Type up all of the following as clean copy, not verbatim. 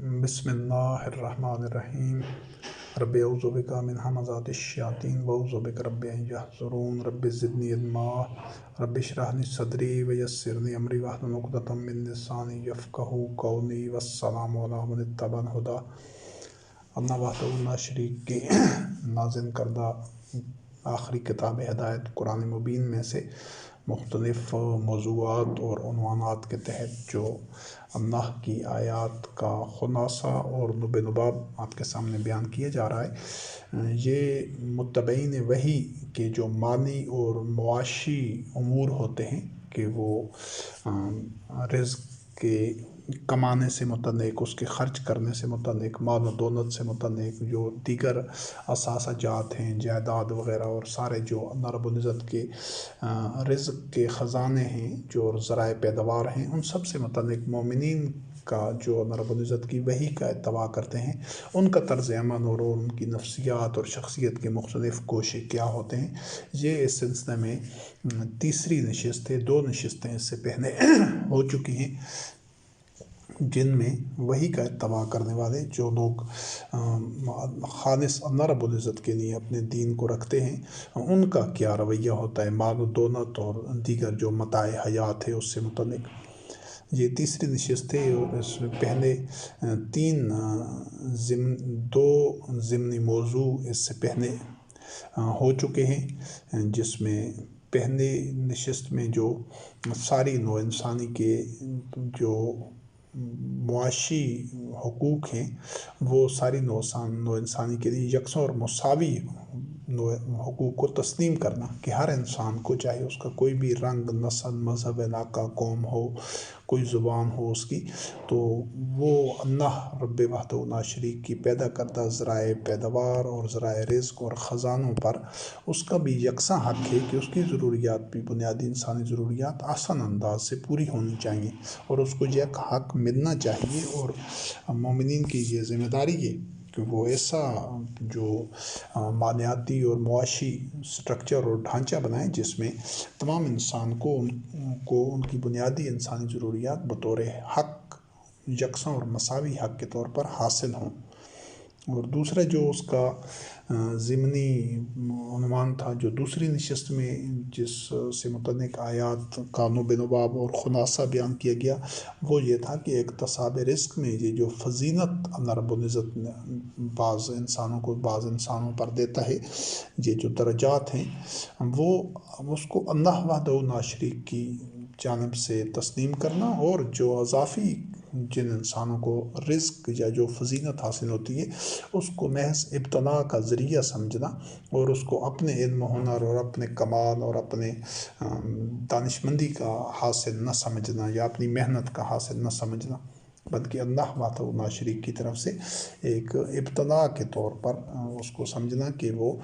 بسم اللہ الرحمن الرحیم رب اعوذ بک من همزات الشیاطین واعوذ بک رب ان یحضرون رب زدنی علما رب اشرح لی صدری ویسر لی امری واحلل عقدۃ من لسانی یفقہوا قولی والسلام علی من اتبع الہدی۔ اللہ وحدہ لا شریک کی نازل کردہ آخری کتاب ہدایت قرآن مبین میں سے مختلف موضوعات اور عنوانات کے تحت جو اللہ کی آیات کا خلاصہ اور نب نباب آپ کے سامنے بیان کیا جا رہا ہے، یہ متبعین وحی کے جو مالی اور معاشی امور ہوتے ہیں کہ وہ رزق کے کمانے سے متعلق، اس کے خرچ کرنے سے متعلق، مال و دولت سے متعلق، جو دیگر اثاثہ جات ہیں، جائیداد وغیرہ، اور سارے جو اللہ رب العزت کے رزق کے خزانے ہیں، جو ذرائع پیداوار ہیں، ان سب سے متعلق مومنین کا جو اللہ رب العزت کی وحی کا اتباع کرتے ہیں، ان کا طرز عمل اور ان کی نفسیات اور شخصیت کے مختلف کوشے کیا ہوتے ہیں، یہ اس سلسلے میں تیسری نشست ہے۔ 2 نشستیں اس سے پہلے ہو چکی ہیں، جن میں وحی کا اتباع کرنے والے جو لوگ خالص اللہ رب العزت کے لیے اپنے دین کو رکھتے ہیں، ان کا کیا رویہ ہوتا ہے مال و دولت اور دیگر جو متاع حیات ہے اس سے متعلق۔ یہ تیسری نشست ہے، اور اس میں پہلے 2 ضمنی موضوع اس سے پہلے ہو چکے ہیں، جس میں پہلے نشست میں جو ساری نوع انسانی کے جو معاشی حقوق ہیں، وہ ساری نوع انسانی کے لیے یکساں اور مساوی حقوق کو تسلیم کرنا، کہ ہر انسان کو، چاہے اس کا کوئی بھی رنگ، نسل، مذہب، علاقہ، قوم ہو، کوئی زبان ہو اس کی، تو وہ اللہ رب وحدہ لا شریک کی پیدا کردہ ذرائع پیداوار اور ذرائع رزق اور خزانوں پر اس کا بھی یکساں حق ہے کہ اس کی ضروریات بھی، بنیادی انسانی ضروریات، آسان انداز سے پوری ہونی چاہیے، اور اس کو یک حق ملنا چاہیے۔ اور مومنین کی یہ ذمہ داری ہے کہ وہ ایسا جو مالیاتی اور معاشی سٹرکچر اور ڈھانچہ بنائیں جس میں تمام انسان کو ان کی بنیادی انسانی ضروریات بطور حق، یکساں اور مساوی حق کے طور پر حاصل ہوں۔ اور دوسرا جو اس کا ضمنی عنوان تھا، جو دوسری نشست میں جس سے متعلق آیات کا نب نباب اور خلاصہ بیان کیا گیا، وہ یہ تھا کہ اقتصاب رزق میں یہ جو فضیلت اللہ رب العزت بعض انسانوں پر دیتا ہے، یہ جو درجات ہیں، وہ اس کو اللہ وحدہ لا شریک کی جانب سے تسلیم کرنا، اور جو اضافی جن انسانوں کو رزق یا جو فضیلت حاصل ہوتی ہے، اس کو محض ابتلاء کا ذریعہ سمجھنا، اور اس کو اپنے علم و ہنر اور اپنے کمال اور اپنے دانشمندی کا حاصل نہ سمجھنا، یا اپنی محنت کا حاصل نہ سمجھنا، بلکہ اللہ وحدہ لا شریک کی طرف سے ایک ابتلاء کے طور پر اس کو سمجھنا کہ وہ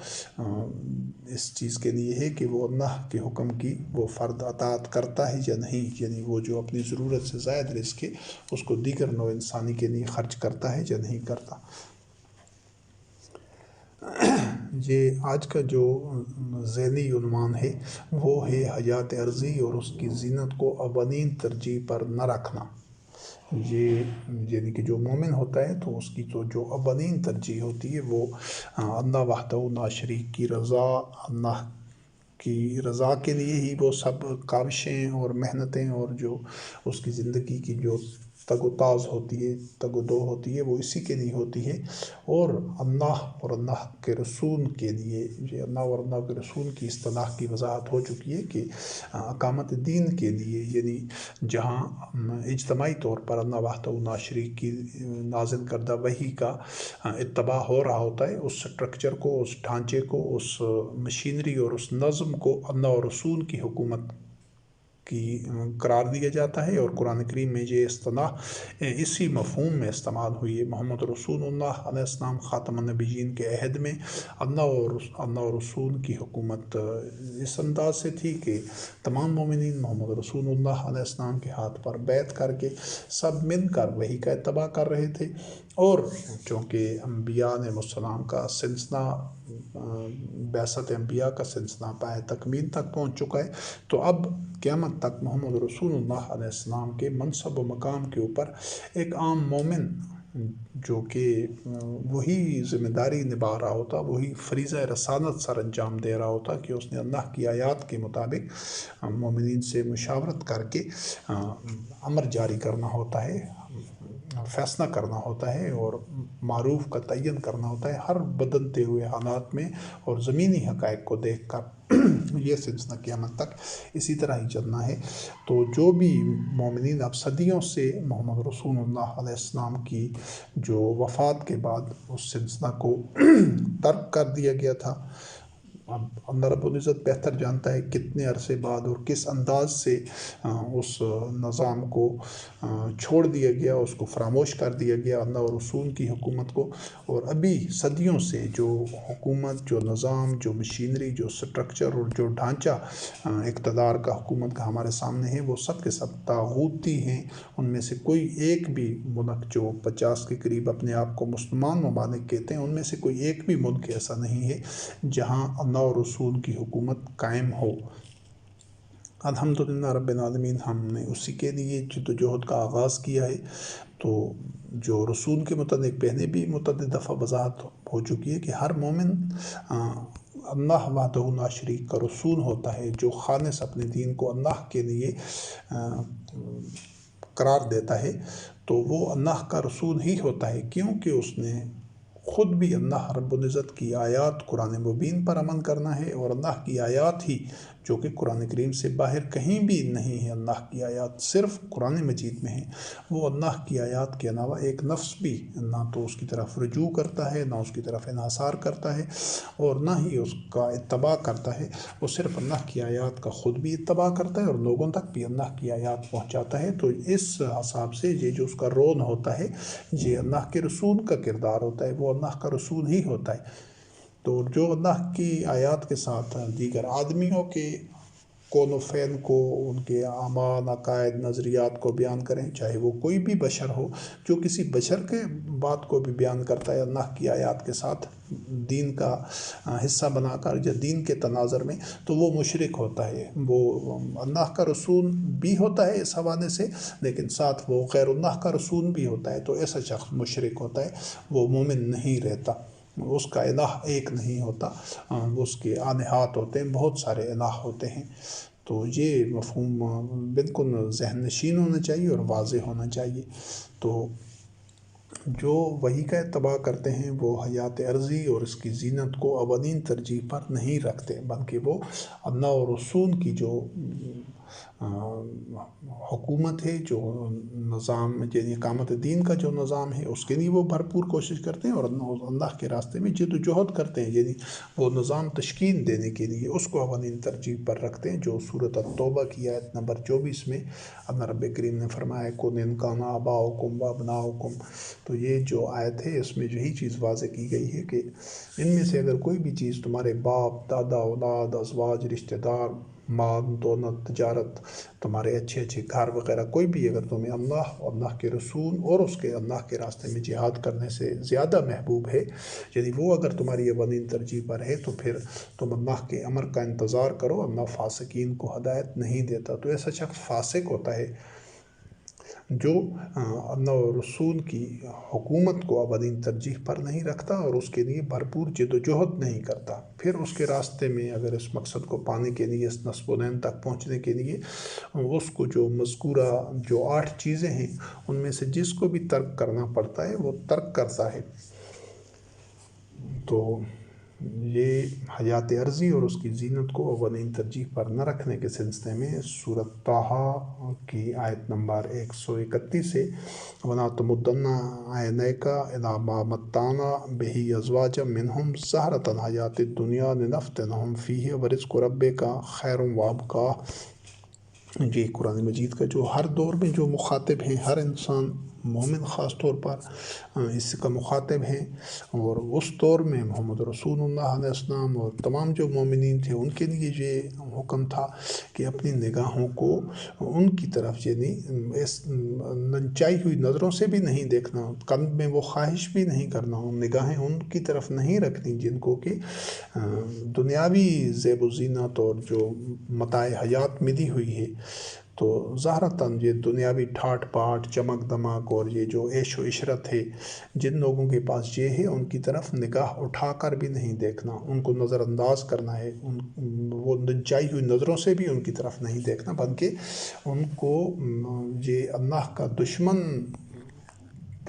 اس چیز کے لیے ہے کہ وہ اللہ کے حکم کی وہ فرد اطاعت کرتا ہے یا نہیں، یعنی وہ جو اپنی ضرورت سے زائد رزق ہے اس کو دیگر نوع انسانی کے لیے خرچ کرتا ہے یا نہیں کرتا۔ یہ آج کا جو ذیلی عنوان ہے وہ ہے حیات عرضی اور اس کی زینت کو اولین ترجیح پر نہ رکھنا۔ یہ یعنی کہ جو مومن ہوتا ہے تو اس کی تو جو اولین ترجیح ہوتی ہے وہ اللہ وحدہ لا شریک کی رضا، اللہ کی رضا کے لیے ہی وہ سب کاوشیں اور محنتیں اور جو اس کی زندگی کی جو تگ و تاز ہوتی ہے، تگ و دو ہوتی ہے، وہ اسی کے لیے ہوتی ہے، اور اللہ اور اللہ کے رسول کے لیے، یہ اللہ اور اللہ کے رسول کی اصطلاح کی وضاحت ہو چکی ہے کہ اقامت دین کے لیے، یعنی جہاں اجتماعی طور پر اللہ وحدہ لا شریک کی نازل کردہ وحی کا اتباع ہو رہا ہوتا ہے، اس سٹرکچر کو، اس ڈھانچے کو، اس مشینری اور اس نظم کو اللہ اور رسول کی حکومت کی قرار دیا جاتا ہے۔ اور قرآن کریم میں یہ اصطلاح اسی مفہوم میں استعمال ہوئی ہے۔ محمد رسول اللہ علیہ السلام خاتم النبیین کے عہد میں اللہ اور رسول کی حکومت اس انداز سے تھی کہ تمام مومنین محمد رسول اللہ علیہ السلام کے ہاتھ پر بیعت کر کے سب مل کر وحی کا اتباع کر رہے تھے، اور چونکہ انبیاء علیہ السلام کا سلسلہ، بعثت انبیاء کا سلسلہ پائے تکمیل تک پہنچ چکا ہے، تو اب قیامت تک محمد رسول اللہ علیہ السلام کے منصب و مقام کے اوپر ایک عام مومن جو کہ وہی ذمہ داری نبھا رہا ہوتا، وہی فریضہ رسالت سر انجام دے رہا ہوتا کہ اس نے اللہ کی آیات کے مطابق مومنین سے مشاورت کر کے امر جاری کرنا ہوتا ہے، فیصلہ کرنا ہوتا ہے اور معروف کا تعین کرنا ہوتا ہے ہر بدلتے ہوئے حالات میں، اور زمینی حقائق کو دیکھ کر یہ سلسلہ قیامت تک اسی طرح ہی چلنا ہے۔ تو جو بھی مومنین اب صدیوں سے محمد رسول اللہ علیہ السلام کی جو وفات کے بعد اس سلسلہ کو ترک کر دیا گیا تھا، اب اللہ رب العزت بہتر جانتا ہے کتنے عرصے بعد اور کس انداز سے اس نظام کو چھوڑ دیا گیا، اس کو فراموش کر دیا گیا اللہ اور رسول کی حکومت کو، اور ابھی صدیوں سے جو حکومت، جو نظام، جو مشینری، جو سٹرکچر اور جو ڈھانچہ اقتدار کا حکومت کا ہمارے سامنے ہے، وہ سب کے سب طاغوتی ہیں۔ ان میں سے کوئی ایک بھی ملک جو 50 کے قریب اپنے آپ کو مسلمان ممالک کہتے ہیں، ان میں سے کوئی ایک بھی ملک ایسا نہیں ہے جہاں اللہ اور رسول کی حکومت قائم ہو۔ الحمدللہ رب العالمین، ہم نے اسی کے لیے جد و جہد کا آغاز کیا ہے۔ تو جو رسول کے متعلق پہلے بھی متعدد دفعہ وضاحت ہو چکی ہے کہ ہر مومن اللہ وحدہ لا شریک کا رسول ہوتا ہے، جو خالص اپنے دین کو اللہ کے لیے قرار دیتا ہے، تو وہ اللہ کا رسول ہی ہوتا ہے، کیونکہ اس نے خود بھی اللہ رب العزت کی آیات قرآن مبین پر عمل کرنا ہے، اور اللہ کی آیات ہی جو کہ قرآن کریم سے باہر کہیں بھی نہیں ہے، اللہ کی آیات صرف قرآن مجید میں ہیں، وہ اللہ کی آیات کے علاوہ ایک نفس بھی نہ تو اس کی طرف رجوع کرتا ہے، نہ اس کی طرف انحصار کرتا ہے، اور نہ ہی اس کا اتباع کرتا ہے۔ وہ صرف اللہ کی آیات کا خود بھی اتباع کرتا ہے اور لوگوں تک بھی اللہ کی آیات پہنچاتا ہے۔ تو اس حساب سے یہ جو اس کا رول ہوتا ہے، یہ اللہ کے رسول کا کردار ہوتا ہے، وہ اللہ کا رسول ہی ہوتا ہے۔ تو جو اللہ کی آیات کے ساتھ دیگر آدمیوں کے کون و فعل کو، ان کے اعمال، عقائد، نظریات کو بیان کریں، چاہے وہ کوئی بھی بشر ہو، جو کسی بشر کے بات کو بھی بیان کرتا ہے اللہ کی آیات کے ساتھ دین کا حصہ بنا کر یا دین کے تناظر میں، تو وہ مشرک ہوتا ہے، وہ اللہ کا رسول بھی ہوتا ہے اس حوالے سے، لیکن ساتھ وہ غیر اللہ کا رسول بھی ہوتا ہے، تو ایسا شخص مشرک ہوتا ہے، وہ مومن نہیں رہتا۔ اس کا الہ ایک نہیں ہوتا، اس کے آلہات ہوتے ہیں، بہت سارے الہ ہوتے ہیں۔ تو یہ مفہوم بالکل ذہن نشین ہونا چاہیے اور واضح ہونا چاہیے۔ تو جو وحی کا اتباع کرتے ہیں وہ حیات عرضی اور اس کی زینت کو اولین ترجیح پر نہیں رکھتے، بلکہ وہ اللہ اور رسول کی جو حکومت ہے، جو نظام، یعنی اقامت دین کا جو نظام ہے، اس کے لیے وہ بھرپور کوشش کرتے ہیں اور اللہ کے راستے میں جد و جہد کرتے ہیں، یعنی وہ نظام تشکیل دینے کے لیے اس کو اولین ترجیح پر رکھتے ہیں، جو سورۃ التوبہ کی آیت نمبر 24 میں اللہ رب کریم نے فرمایا کن ان کان آباؤکم و ابناؤکم۔ تو یہ جو آیت ہے، اس میں یہی چیز واضح کی گئی ہے کہ ان میں سے اگر کوئی بھی چیز تمہارے باپ، دادا، اولاد، ازواج، رشتہ دار، مال، دولت، تجارت، تمہارے اچھے اچھے گھر وغیرہ، کوئی بھی اگر تمہیں اللہ کے رسول اور اس کے اللہ کے راستے میں جہاد کرنے سے زیادہ محبوب ہے، یعنی وہ اگر تمہاری اولین ترجیح پر ہے، تو پھر تم اللہ کے امر کا انتظار کرو۔ اللہ فاسقین کو ہدایت نہیں دیتا۔ تو ایسا شخص فاسق ہوتا ہے جو اللہ اور رسول کی حکومت کو اولین ترجیح پر نہیں رکھتا اور اس کے لیے بھرپور جد و جہد نہیں کرتا۔ پھر اس کے راستے میں اگر اس مقصد کو پانے کے لیے، اس نصب و نعم تک پہنچنے کے لیے، اس کو جو مذکورہ جو 8 چیزیں ہیں، ان میں سے جس کو بھی ترک کرنا پڑتا ہے وہ ترک کرتا ہے۔ تو یہ حیات عرضی اور اس کی زینت کو اولین ترجیح پر نہ رکھنے کے سلسلے میں سورۃ طٰہٰ کی آیت نمبر 131 سے وَلَا تَمُدَّنَّ عَيْنَيْكَ إِلَىٰ مَا مَتَّعْنَا بِهِ أَزْوَاجًا مِّنْهُمْ زَهْرَةَ الْحَيَاةِ الدُّنْيَا لِنَفْتِنَهُمْ فِيهِ وَرِزْقُ رَبِّكَ خَيْرٌ وَأَبْقَىٰ۔ یہ قرآن مجید کا جو ہر دور میں جو مخاطب ہیں، ہر انسان، مومن خاص طور پر اس کا مخاطب ہیں، اور اس دور میں محمد رسول اللہ علیہ السلام اور تمام جو مومنین تھے، ان کے لیے یہ حکم تھا کہ اپنی نگاہوں کو ان کی طرف، یعنی اس ننچائی ہوئی نظروں سے بھی نہیں دیکھنا، قلب میں وہ خواہش بھی نہیں کرنا، نگاہیں ان کی طرف نہیں رکھنی جن کو کہ دنیاوی زیب و زینت اور جو متاع حیات ملی ہوئی ہے۔ تو ظاہراً یہ دنیاوی ٹھاٹ پاٹ چمک دمک اور یہ جو عیش و عشرت ہے، جن لوگوں کے پاس یہ ہے ان کی طرف نگاہ اٹھا کر بھی نہیں دیکھنا، ان کو نظر انداز کرنا ہے، وہ چائی ہوئی نظروں سے بھی ان کی طرف نہیں دیکھنا، بلکہ ان کو یہ اللہ کا دشمن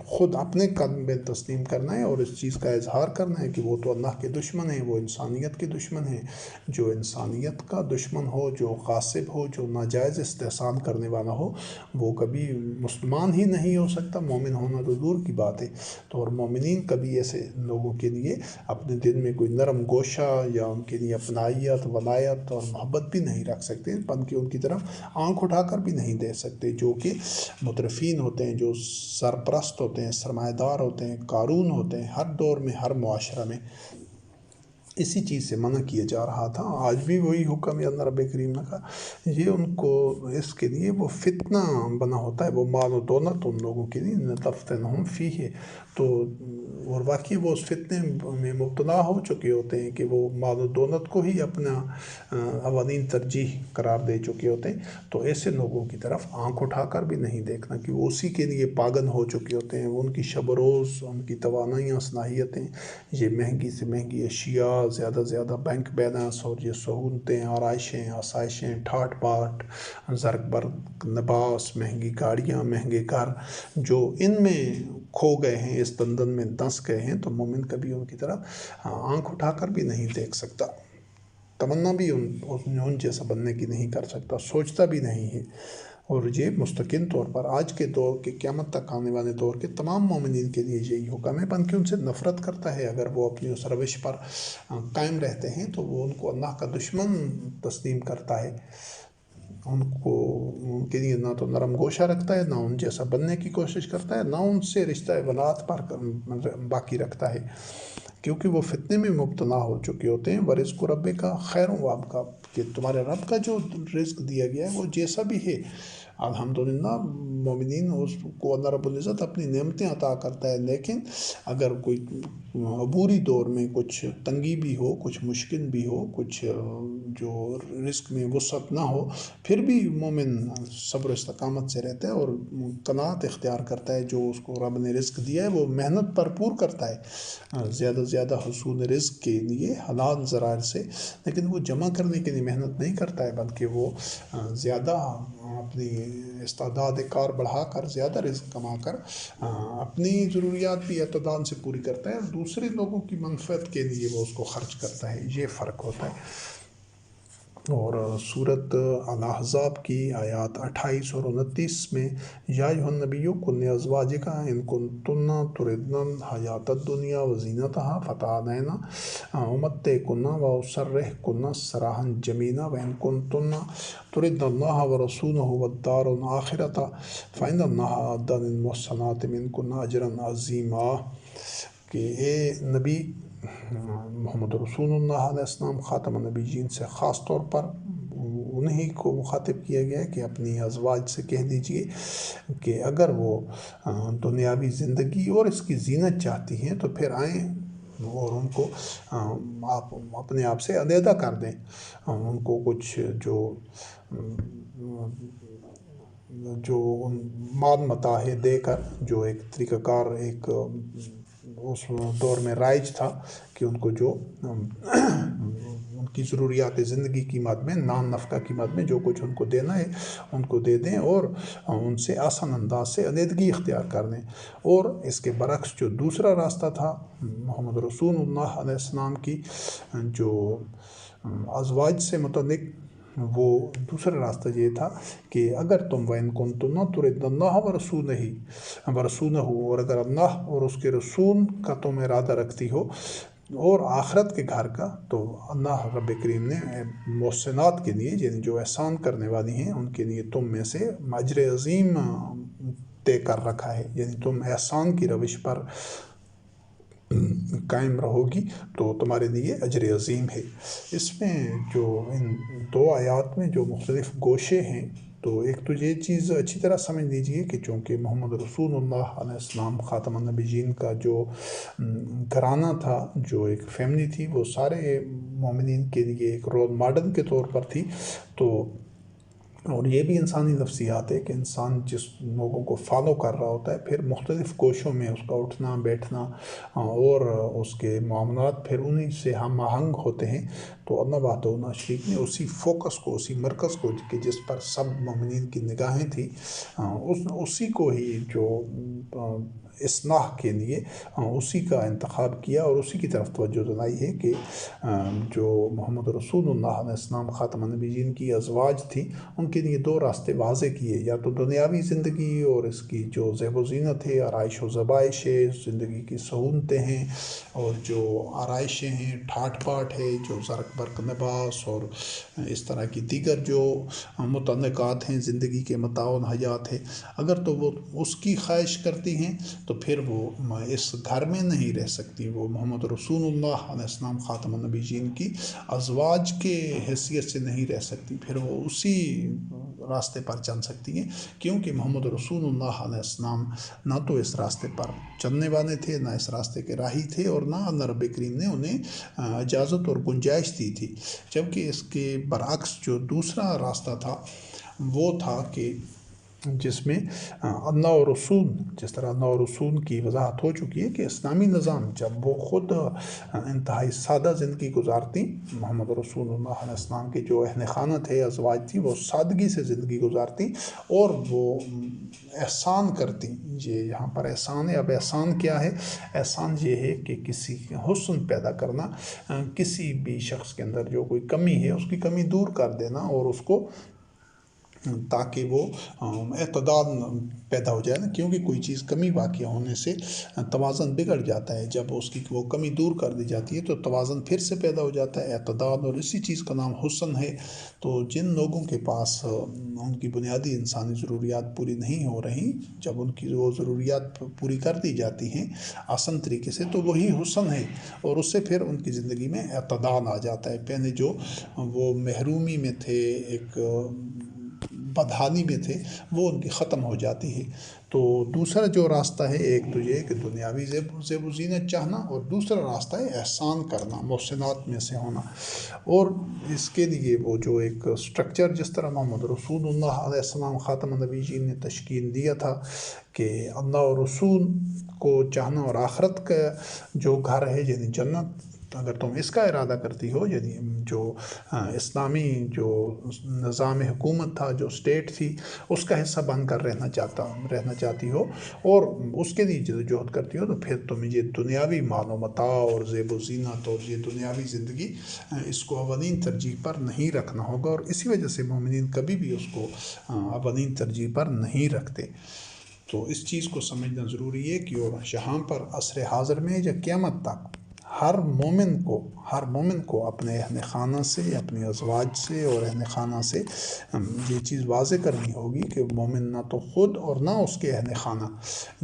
خود اپنے قدم میں تسلیم کرنا ہے اور اس چیز کا اظہار کرنا ہے کہ وہ تو اللہ کے دشمن ہیں، وہ انسانیت کے دشمن ہیں۔ جو انسانیت کا دشمن ہو، جو غاصب ہو، جو ناجائز استحسان کرنے والا ہو، وہ کبھی مسلمان ہی نہیں ہو سکتا، مومن ہونا تو دور کی بات ہے۔ تو اور مومنین کبھی ایسے لوگوں کے لیے اپنے دل میں کوئی نرم گوشہ یا ان کے لیے اپنائیت، ولایت اور محبت بھی نہیں رکھ سکتے، بلکہ ان کی طرف آنکھ اٹھا کر بھی نہیں دے سکتے۔ جو کہ مترفین ہوتے ہیں، جو سرپرست ہوتے ہیں، سرمایہ دار ہوتے ہیں، قارون ہوتے ہیں، ہر دور میں ہر معاشرہ میں اسی چیز سے منع کیا جا رہا تھا۔ آج بھی وہی حکم ہے اللہ رب کریم نے کہا، یہ ان کو اس کے لیے وہ فتنہ بنا ہوتا ہے، وہ مال و دولت ان لوگوں کے لیے لتفتنہم فیہ، تو اور واقعی وہ اس فتنے میں مبتلا ہو چکے ہوتے ہیں کہ وہ مال و دولت کو ہی اپنا اولین ترجیح قرار دے چکے ہوتے ہیں۔ تو ایسے لوگوں کی طرف آنکھ اٹھا کر بھی نہیں دیکھنا کہ وہ اسی کے لیے پاگل ہو چکے ہوتے ہیں، ان کی شب و روز، ان کی توانائیاں، صلاحیتیں، یہ مہنگی سے مہنگی اشیاء، زیادہ سے زیادہ بینک بیلنس اور یہ سہولتیں، آرائشیں، آسائشیں، ٹھاٹ باٹ، زرق برق لباس، مہنگی گاڑیاں، مہنگے گھر، جو ان میں کھو گئے ہیں، اس دندن میں دنس گئے ہیں، تو مومن کبھی ان کی طرف آنکھ اٹھا کر بھی نہیں دیکھ سکتا، تمنا بھی ان جیسا بننے کی نہیں کر سکتا، سوچتا بھی نہیں ہے۔ اور یہ مستقل طور پر آج کے دور کے قیامت تک آنے والے دور کے تمام مومنین کے لیے یہی حکم ہے، بلکہ ان سے نفرت کرتا ہے۔ اگر وہ اپنی اس روش پر قائم رہتے ہیں تو وہ ان کو اللہ کا دشمن تسلیم کرتا ہے، ان کے لیے نہ تو نرم گوشہ رکھتا ہے، نہ ان جیسا بننے کی کوشش کرتا ہے، نہ ان سے رشتہ ولاد پر باقی رکھتا ہے، کیونکہ وہ فتنے میں مبتلا ہو چکے ہوتے ہیں۔ ورزق رب کا خیر و ابقا، کہ تمہارے رب کا جو رزق دیا گیا ہے وہ جیسا بھی ہے، الحمدللہ مومنین اس کو اللہ رب العزت اپنی نعمتیں عطا کرتا ہے، لیکن اگر کوئی عبوری دور میں کچھ تنگی بھی ہو، کچھ مشکل بھی ہو، کچھ جو رزق میں وسعت نہ ہو، پھر بھی مومن صبر و استقامت سے رہتا ہے اور قناعت اختیار کرتا ہے۔ جو اس کو رب نے رزق دیا ہے وہ محنت بھرپور کرتا ہے زیادہ سے زیادہ حصول رزق کے لیے حلال ذرائع سے، لیکن وہ جمع کرنے کے لیے محنت نہیں کرتا ہے، بلکہ وہ زیادہ اپنی استعداد کار بڑھا کر، زیادہ رزق کما کر اپنی ضروریات بھی اعتدال سے پوری کرتا ہے، اور دوسرے لوگوں کی منفعت کے لیے وہ اس کو خرچ کرتا ہے۔ یہ فرق ہوتا ہے۔ اور سورۃ الاحزاب کی آیات 28 اور 29 میں، یا ایھا النبی قل لازواجک ان کنتن تردن الحیاۃ الدنیا وزینتہا فتعالین امتعکن واسرحکن سراحا جمیلا وان کنتن تردن اللہ ورسولہ والدار الآخرۃ فإن اللہ اعد للمحسنات منکن اجرا عظیما، کہ اے نبی محمد رسول اللہ علیہ السلام خاتم النبیین سے خاص طور پر انہی کو مخاطب کیا گیا ہے کہ اپنی ازواج سے کہہ دیجئے کہ اگر وہ دنیاوی زندگی اور اس کی زینت چاہتی ہیں تو پھر آئیں اور ان کو آپ اپنے آپ سے علیحدہ کر دیں، ان کو کچھ جو مال متاع دے کر، جو ایک طریقہ کار ایک اس دور میں رائج تھا کہ ان کو جو ان کی ضروریات زندگی کی مد میں، نان نفقہ کی مد میں جو کچھ ان کو دینا ہے ان کو دے دیں، اور ان سے آسان انداز سے علیحدگی اختیار کر دیں۔ اور اس کے برعکس جو دوسرا راستہ تھا محمد رسول اللہ علیہ السلام کی جو ازواج سے متعلق، وہ دوسرا راستہ یہ تھا کہ اگر تم وَإِن كُنتُنَّ تُرِدْنَ اللَّهَ وَرَسُولَهُ، اور اگر اللہ اور اس کے رسول کا تم ارادہ رکھتی ہو اور آخرت کے گھر کا، تو اللہ رب کریم نے محسنات کے لیے، یعنی جو احسان کرنے والی ہیں ان کے لیے تم میں سے اجر عظیم طے کر رکھا ہے، یعنی تم احسان کی روش پر قائم رہو گی تو تمہارے لیے اجر عظیم ہے۔ اس میں جو ان دو آیات میں جو مختلف گوشے ہیں، تو ایک تو یہ چیز اچھی طرح سمجھ لیجئے کہ چونکہ محمد رسول اللہ علیہ السلام خاتم النبیین کا جو گھرانہ تھا، جو ایک فیملی تھی، وہ سارے مومنین کے لیے ایک رول ماڈل کے طور پر تھی، تو اور یہ بھی انسانی نفسیات ہے کہ انسان جس لوگوں کو فالو کر رہا ہوتا ہے پھر مختلف کوشوں میں اس کا اٹھنا بیٹھنا اور اس کے معاملات پھر انہیں سے ہم آہنگ ہوتے ہیں۔ تو اللہ وحدہ شریف نے اسی فوکس کو، اسی مرکز کو کہ جس پر سب مومنین کی نگاہیں تھیں، اسی کو ہی جو اصلاح کے لیے اسی کا انتخاب کیا اور اسی کی طرف توجہ دلائی ہے کہ جو محمد رسول اللہ علیہ السلام خاتم النبیین کی ازواج تھی، ان کے لیے دو راستے واضح کیے، یا تو دنیاوی زندگی اور اس کی جو زیب و زینت ہے، آرائش و زبائش ہے، زندگی کی سہولتیں ہیں اور جو آرائشیں ہیں، ٹھاٹ پاٹ ہے، جو زرق برق لباس اور اس طرح کی دیگر جو متعلقات ہیں زندگی کے متاع و حیات ہے، اگر تو وہ اس کی خواہش کرتی ہیں تو پھر وہ اس گھر میں نہیں رہ سکتی، وہ محمد رسول اللہ علیہ السلام خاتم النبیین کی ازواج کے حیثیت سے نہیں رہ سکتی، پھر وہ اسی راستے پر چل سکتی ہیں، کیونکہ محمد رسول اللہ علیہ السلام نہ تو اس راستے پر چلنے والے تھے، نہ اس راستے کے راہی تھے، اور نہ اللہ رب کریم نے انہیں اجازت اور گنجائش دی تھی۔ جبکہ اس کے برعکس جو دوسرا راستہ تھا وہ تھا کہ جس میں اللہ اور رسول، جس طرح اللہ اور رسول کی وضاحت ہو چکی ہے کہ اسلامی نظام جب وہ خود انتہائی سادہ زندگی گزارتی، محمد رسول اللہ علیہ السلام کے جو اہل خانہ تھے، ازواج تھی، وہ سادگی سے زندگی گزارتی اور وہ احسان کرتی۔ یہ یہاں پر احسان ہے۔ اب احسان کیا ہے؟ احسان یہ ہے کہ کسی حسن پیدا کرنا، کسی بھی شخص کے اندر جو کوئی کمی ہے اس کی کمی دور کر دینا اور اس کو تاکہ وہ اعتدال پیدا ہو جائے نا، کیونکہ کوئی چیز کمی واقع ہونے سے توازن بگڑ جاتا ہے، جب اس کی وہ کمی دور کر دی جاتی ہے تو توازن پھر سے پیدا ہو جاتا ہے، اعتدال، اور اسی چیز کا نام حسن ہے۔ تو جن لوگوں کے پاس ان کی بنیادی انسانی ضروریات پوری نہیں ہو رہی، جب ان کی وہ ضروریات پوری کر دی جاتی ہیں آسان طریقے سے، تو وہی حسن ہے، اور اس سے پھر ان کی زندگی میں اعتدال آ جاتا ہے۔ پہلے جو وہ محرومی میں تھے، ایک بدحالی میں تھے، وہ ان کی ختم ہو جاتی ہے۔ تو دوسرا جو راستہ ہے، ایک تو یہ کہ دنیاوی زیب و زینت چاہنا، اور دوسرا راستہ ہے احسان کرنا، محسنات میں سے ہونا۔ اور اس کے لیے وہ جو ایک سٹرکچر جس طرح محمد رسول اللہ علیہ السلام خاتم النبیین نے تشکیل دیا تھا کہ اللہ اور رسول کو چاہنا اور آخرت کا جو گھر ہے یعنی جنت، اگر تم اس کا ارادہ کرتی ہو، یعنی جو اسلامی جو نظام حکومت تھا، جو اسٹیٹ تھی، اس کا حصہ بن کر رہنا چاہتی ہو اور اس کے لیے جدوجہد کرتی ہو، تو پھر تم یہ دنیاوی مال و متاع اور زیب و زینت اور یہ دنیاوی زندگی، اس کو اولین ترجیح پر نہیں رکھنا ہوگا، اور اسی وجہ سے مومنین کبھی بھی اس کو اولین ترجیح پر نہیں رکھتے۔ تو اس چیز کو سمجھنا ضروری ہے کہ اور یہاں پر عصر حاضر میں یا قیامت تک ہر مومن کو اپنے اہل خانہ سے، اپنی ازواج سے اور اہل خانہ سے یہ چیز واضح کرنی ہوگی کہ مومن نہ تو خود اور نہ اس کے اہل خانہ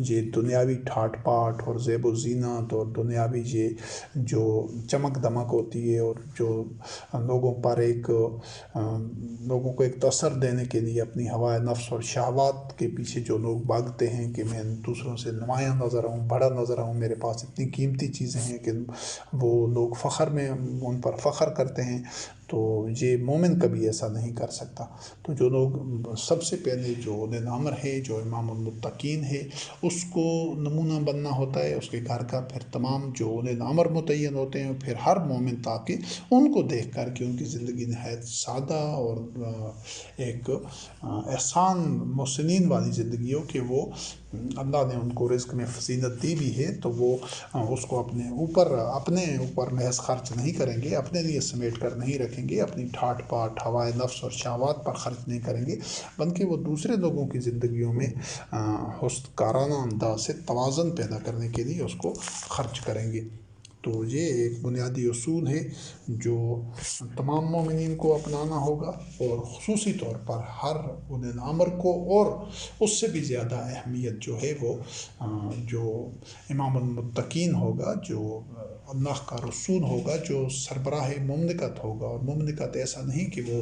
یہ دنیاوی ٹھاٹ پاٹ اور زیب و زینت اور دنیاوی یہ جو چمک دمک ہوتی ہے اور جو لوگوں کو ایک تاثر دینے کے لیے اپنی ہوائے نفس اور شہوات کے پیچھے جو لوگ بھاگتے ہیں کہ میں دوسروں سے نمایاں نظر آؤں، بڑا نظر آؤں، میرے پاس اتنی قیمتی چیزیں ہیں کہ وہ لوگ ان پر فخر کرتے ہیں، تو یہ مومن کبھی ایسا نہیں کر سکتا۔ تو جو لوگ سب سے پہلے جو اولِ الامر ہے، جو امام المتقین ہے، اس کو نمونہ بننا ہوتا ہے، اس کے گھر کا، پھر تمام جو اولِ الامر متعین ہوتے ہیں، پھر ہر مومن تاکہ ان کو دیکھ کر کہ ان کی زندگی نہایت سادہ اور ایک احسان محسنین والی زندگی ہو، کہ وہ اللہ نے ان کو رزق میں فضیلت دی بھی ہے تو وہ اس کو اپنے اوپر محض خرچ نہیں کریں گے، اپنے لیے سمیٹ کر نہیں رکھیں گے، اپنی ٹھاٹ پاٹ ہوائے نفس اور شہوات پر خرچ نہیں کریں گے، بلکہ وہ دوسرے لوگوں کی زندگیوں میں حسن کارانہ انداز سے توازن پیدا کرنے کے لیے اس کو خرچ کریں گے۔ تو یہ ایک بنیادی اصول ہے جو تمام مومنین کو اپنانا ہوگا، اور خصوصی طور پر ہر اولِ الامر کو، اور اس سے بھی زیادہ اہمیت جو ہے وہ جو امام المتقین ہوگا، جو اللہ کا رسول ہوگا، جو سربراہ مملکت ہوگا، اور مملکت ایسا نہیں کہ وہ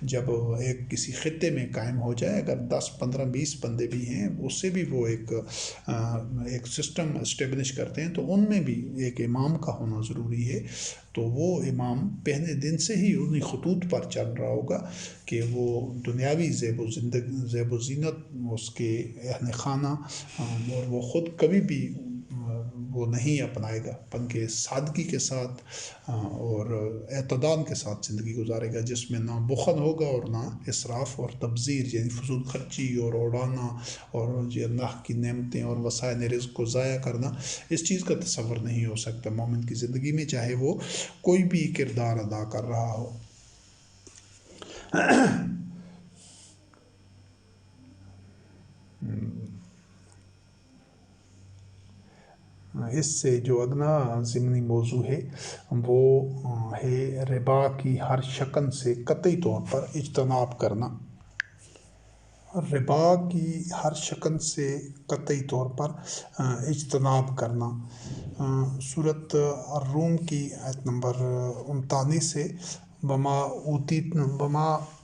جب ایک کسی خطے میں قائم ہو جائے، اگر 10 15 20 بندے بھی ہیں، اس سے بھی وہ ایک سسٹم اسٹیبلش کرتے ہیں، تو ان میں بھی ایک امام کا ہونا ضروری ہے، تو وہ امام پہلے دن سے ہی انہی خطوط پر چل رہا ہوگا کہ وہ دنیاوی زیب و زینت اس کے اہل خانہ اور وہ خود کبھی بھی وہ نہیں اپنائے گا، بلکہ سادگی کے ساتھ اور اعتدال کے ساتھ زندگی گزارے گا، جس میں نہ بخل ہوگا اور نہ اسراف اور تبذیر، یعنی فضول خرچی اور اڑانا اور یہ اللہ کی نعمتیں اور وسائل رزق کو ضائع کرنا، اس چیز کا تصور نہیں ہو سکتا مومن کی زندگی میں، چاہے وہ کوئی بھی کردار ادا کر رہا ہو۔ اس سے جو اگلا ضمنی موضوع ہے وہ ہے ربا کی ہر شکل سے قطعی طور پر اجتناب کرنا۔ ربا کی ہر شکل سے قطعی طور پر اجتناب کرنا۔ سورۃ الروم کی آیت نمبر 39 سے وما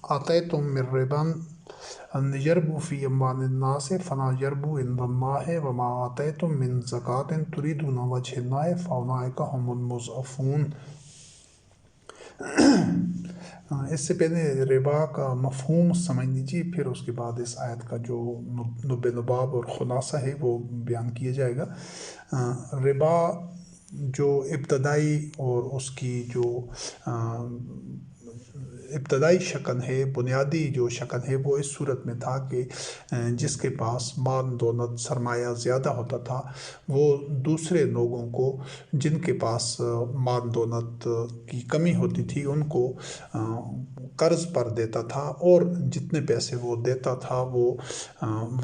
آتیتم من ربا یربو فی اموال الناس فلا یربو عند اللہ وما آتیتم من زکاۃ تریدون وجہ اللہ فاولئک هم المضعفون۔ اس سے پہلے ربا کا مفہوم سمجھ لیجیے، پھر اس کے بعد اس آیت کا جو نب نباب اور خلاصہ ہے وہ بیان کیا جائے گا۔ ربا جو ابتدائی اور اس کی جو ابتدائی شکل ہے، بنیادی جو شکل ہے، وہ اس صورت میں تھا کہ جس کے پاس مال دولت سرمایہ زیادہ ہوتا تھا وہ دوسرے لوگوں کو جن کے پاس مال دولت کی کمی ہوتی تھی ان کو قرض پر دیتا تھا، اور جتنے پیسے وہ دیتا تھا وہ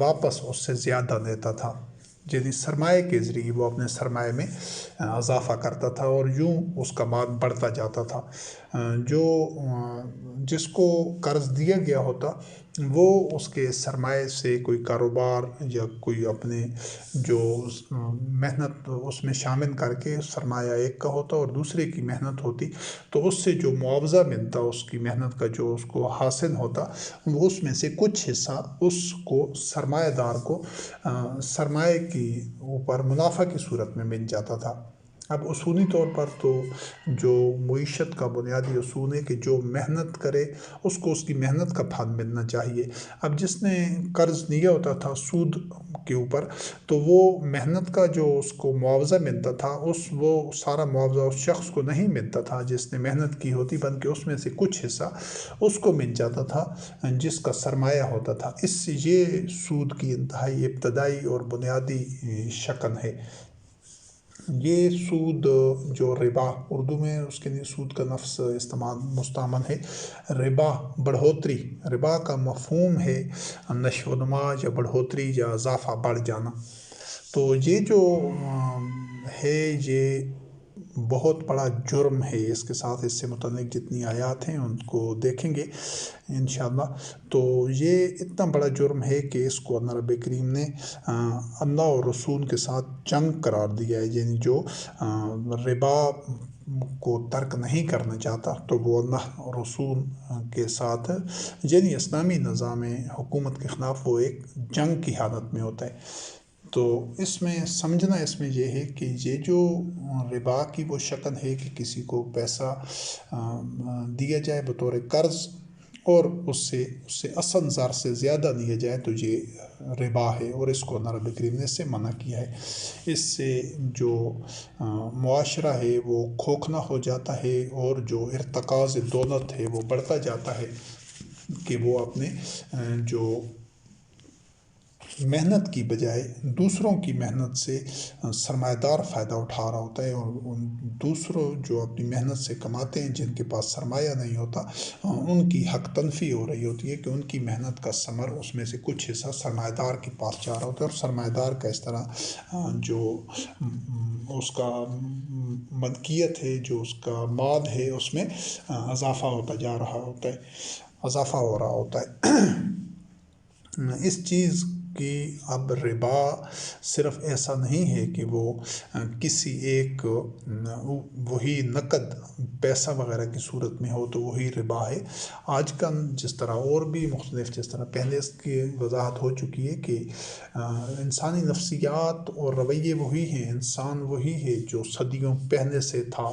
واپس اس سے زیادہ دیتا تھا، یعنی سرمایہ کے ذریعے وہ اپنے سرمایہ میں اضافہ کرتا تھا اور یوں اس کا مال بڑھتا جاتا تھا۔ جس کو قرض دیا گیا ہوتا وہ اس کے سرمایہ سے کوئی کاروبار یا کوئی اپنے جو محنت اس میں شامل کر کے، سرمایہ ایک کا ہوتا اور دوسرے کی محنت ہوتی، تو اس سے جو معاوضہ ملتا اس کی محنت کا جو اس کو حاصل ہوتا، وہ اس میں سے کچھ حصہ اس کو سرمایہ دار کو سرمایہ کی اوپر منافع کی صورت میں مل جاتا تھا۔ اب اصولی طور پر تو جو معیشت کا بنیادی اصول ہے کہ جو محنت کرے اس کو اس کی محنت کا پھل ملنا چاہیے۔ اب جس نے قرض لیا ہوتا تھا سود کے اوپر، تو وہ محنت کا جو اس کو معاوضہ ملتا تھا وہ سارا معاوضہ اس شخص کو نہیں ملتا تھا جس نے محنت کی ہوتی، بلکہ اس میں سے کچھ حصہ اس کو مل جاتا تھا جس کا سرمایہ ہوتا تھا۔ اس سے یہ سود کی انتہائی ابتدائی اور بنیادی شکل ہے۔ یہ سود جو ربا، اردو میں اس کے لیے سود کا لفظ مستعمل ہے، ربا بڑھوتری۔ ربا کا مفہوم ہے نشو و نما یا بڑھوتری یا اضافہ، بڑھ جانا۔ تو یہ جو ہے یہ بہت بڑا جرم ہے، اس کے ساتھ اس سے متعلق جتنی آیات ہیں ان کو دیکھیں گے انشاءاللہ۔ تو یہ اتنا بڑا جرم ہے کہ اس کو اللہ رب کریم نے اللہ اور رسول کے ساتھ جنگ قرار دیا ہے، یعنی جو ربا کو ترک نہیں کرنا چاہتا تو وہ اللہ اور رسول کے ساتھ، یعنی اسلامی نظام حکومت کے خلاف وہ ایک جنگ کی حالت میں ہوتا ہے۔ تو اس میں سمجھنا اس میں یہ ہے کہ یہ جو ربا کی وہ شکل ہے کہ کسی کو پیسہ دیا جائے بطور قرض اور اس سے اصل زر سے زیادہ دیا جائے، تو یہ ربا ہے اور اس کو اللہ رب کریم نے اس سے منع کیا ہے۔ اس سے جو معاشرہ ہے وہ کھوکھلا ہو جاتا ہے اور جو ارتکاز دولت ہے وہ بڑھتا جاتا ہے کہ وہ اپنے جو محنت کی بجائے دوسروں کی محنت سے سرمایہ دار فائدہ اٹھا رہا ہوتا ہے، اور ان دوسروں جو اپنی محنت سے کماتے ہیں جن کے پاس سرمایہ نہیں ہوتا ان کی حق تلفی ہو رہی ہوتی ہے کہ ان کی محنت کا ثمر اس میں سے کچھ حصہ سرمایہ دار کے پاس جا رہا ہوتا ہے، اور سرمایہ دار کا اس طرح جو اس کا ملکیت ہے، جو اس کا مال ہے، اس میں اضافہ ہوتا جا رہا ہوتا ہے، اضافہ ہو رہا ہوتا ہے۔ اس چیز کہ اب ربا صرف ایسا نہیں ہے کہ وہ کسی ایک وہی نقد پیسہ وغیرہ کی صورت میں ہو تو وہی ربا ہے۔ آج کل جس طرح اور بھی مختلف، جس طرح پہلے اس کی وضاحت ہو چکی ہے کہ انسانی نفسیات اور رویے وہی ہیں، انسان وہی ہے جو صدیوں پہلے سے تھا،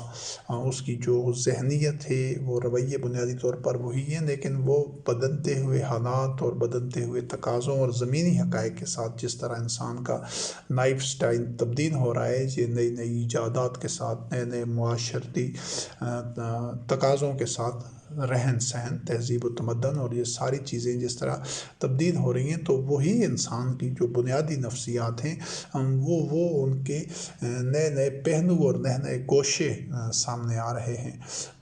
اس کی جو ذہنیت ہے وہ رویے بنیادی طور پر وہی ہیں، لیکن وہ بدلتے ہوئے حالات اور بدلتے ہوئے تقاضوں اور زمینی حقائق کے ساتھ جس طرح انسان کا لائف سٹائل تبدیل ہو رہا ہے، یہ نئی نئی ایجادات کے ساتھ، نئے نئے معاشرتی تقاضوں کے ساتھ، رہن سہن، تہذیب و تمدن اور یہ ساری چیزیں جس طرح تبدیل ہو رہی ہیں، تو وہی انسان کی جو بنیادی نفسیات ہیں وہ ان کے نئے نئے پہلو اور نئے نئے گوشے سامنے آ رہے ہیں۔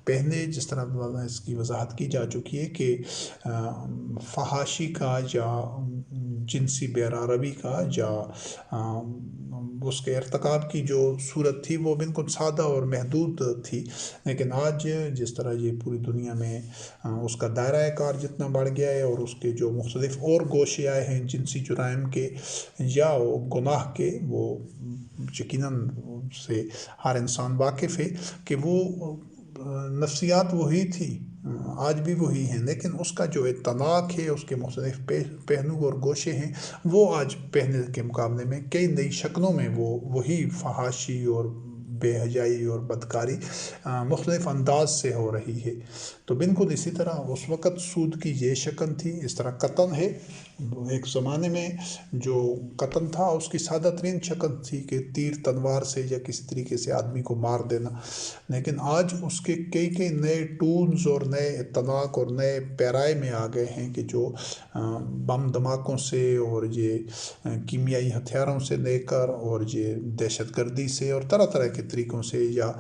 پہلے جس طرح اس کی وضاحت کی جا چکی ہے کہ فحاشی کا یا جنسی بیراروی کا یا اس کے ارتکاب کی جو صورت تھی وہ بالکل سادہ اور محدود تھی، لیکن آج جس طرح یہ پوری دنیا میں اس کا دائرہ کار جتنا بڑھ گیا ہے اور اس کے جو مختلف اور گوشے آئے ہیں جنسی جرائم کے یا گناہ کے، وہ یقیناً سے ہر انسان واقف ہے کہ وہ نفسیات وہی تھی، آج بھی وہی ہیں، لیکن اس کا جو اطلاق ہے، اس کے مختلف پہلو اور گوشے ہیں، وہ آج پہلے کے مقابلے میں کئی نئی شکلوں میں وہ وہی فحاشی اور بے حیائی اور بدکاری مختلف انداز سے ہو رہی ہے۔ تو بالکل اسی طرح اس وقت سود کی یہ شکل تھی، اس طرح قتل ہے، ایک زمانے میں جو قتل تھا اس کی سادہ ترین شکل تھی کہ تیر تلوار سے یا کسی طریقے سے آدمی کو مار دینا، لیکن آج اس کے کئی کئی نئے ٹولز اور نئے اطلاق اور نئے پیرائے میں آ گئے ہیں کہ جو بم دھماکوں سے اور یہ کیمیائی ہتھیاروں سے لے کر اور یہ دہشت گردی سے اور طرح طرح کے طریقوں سے یا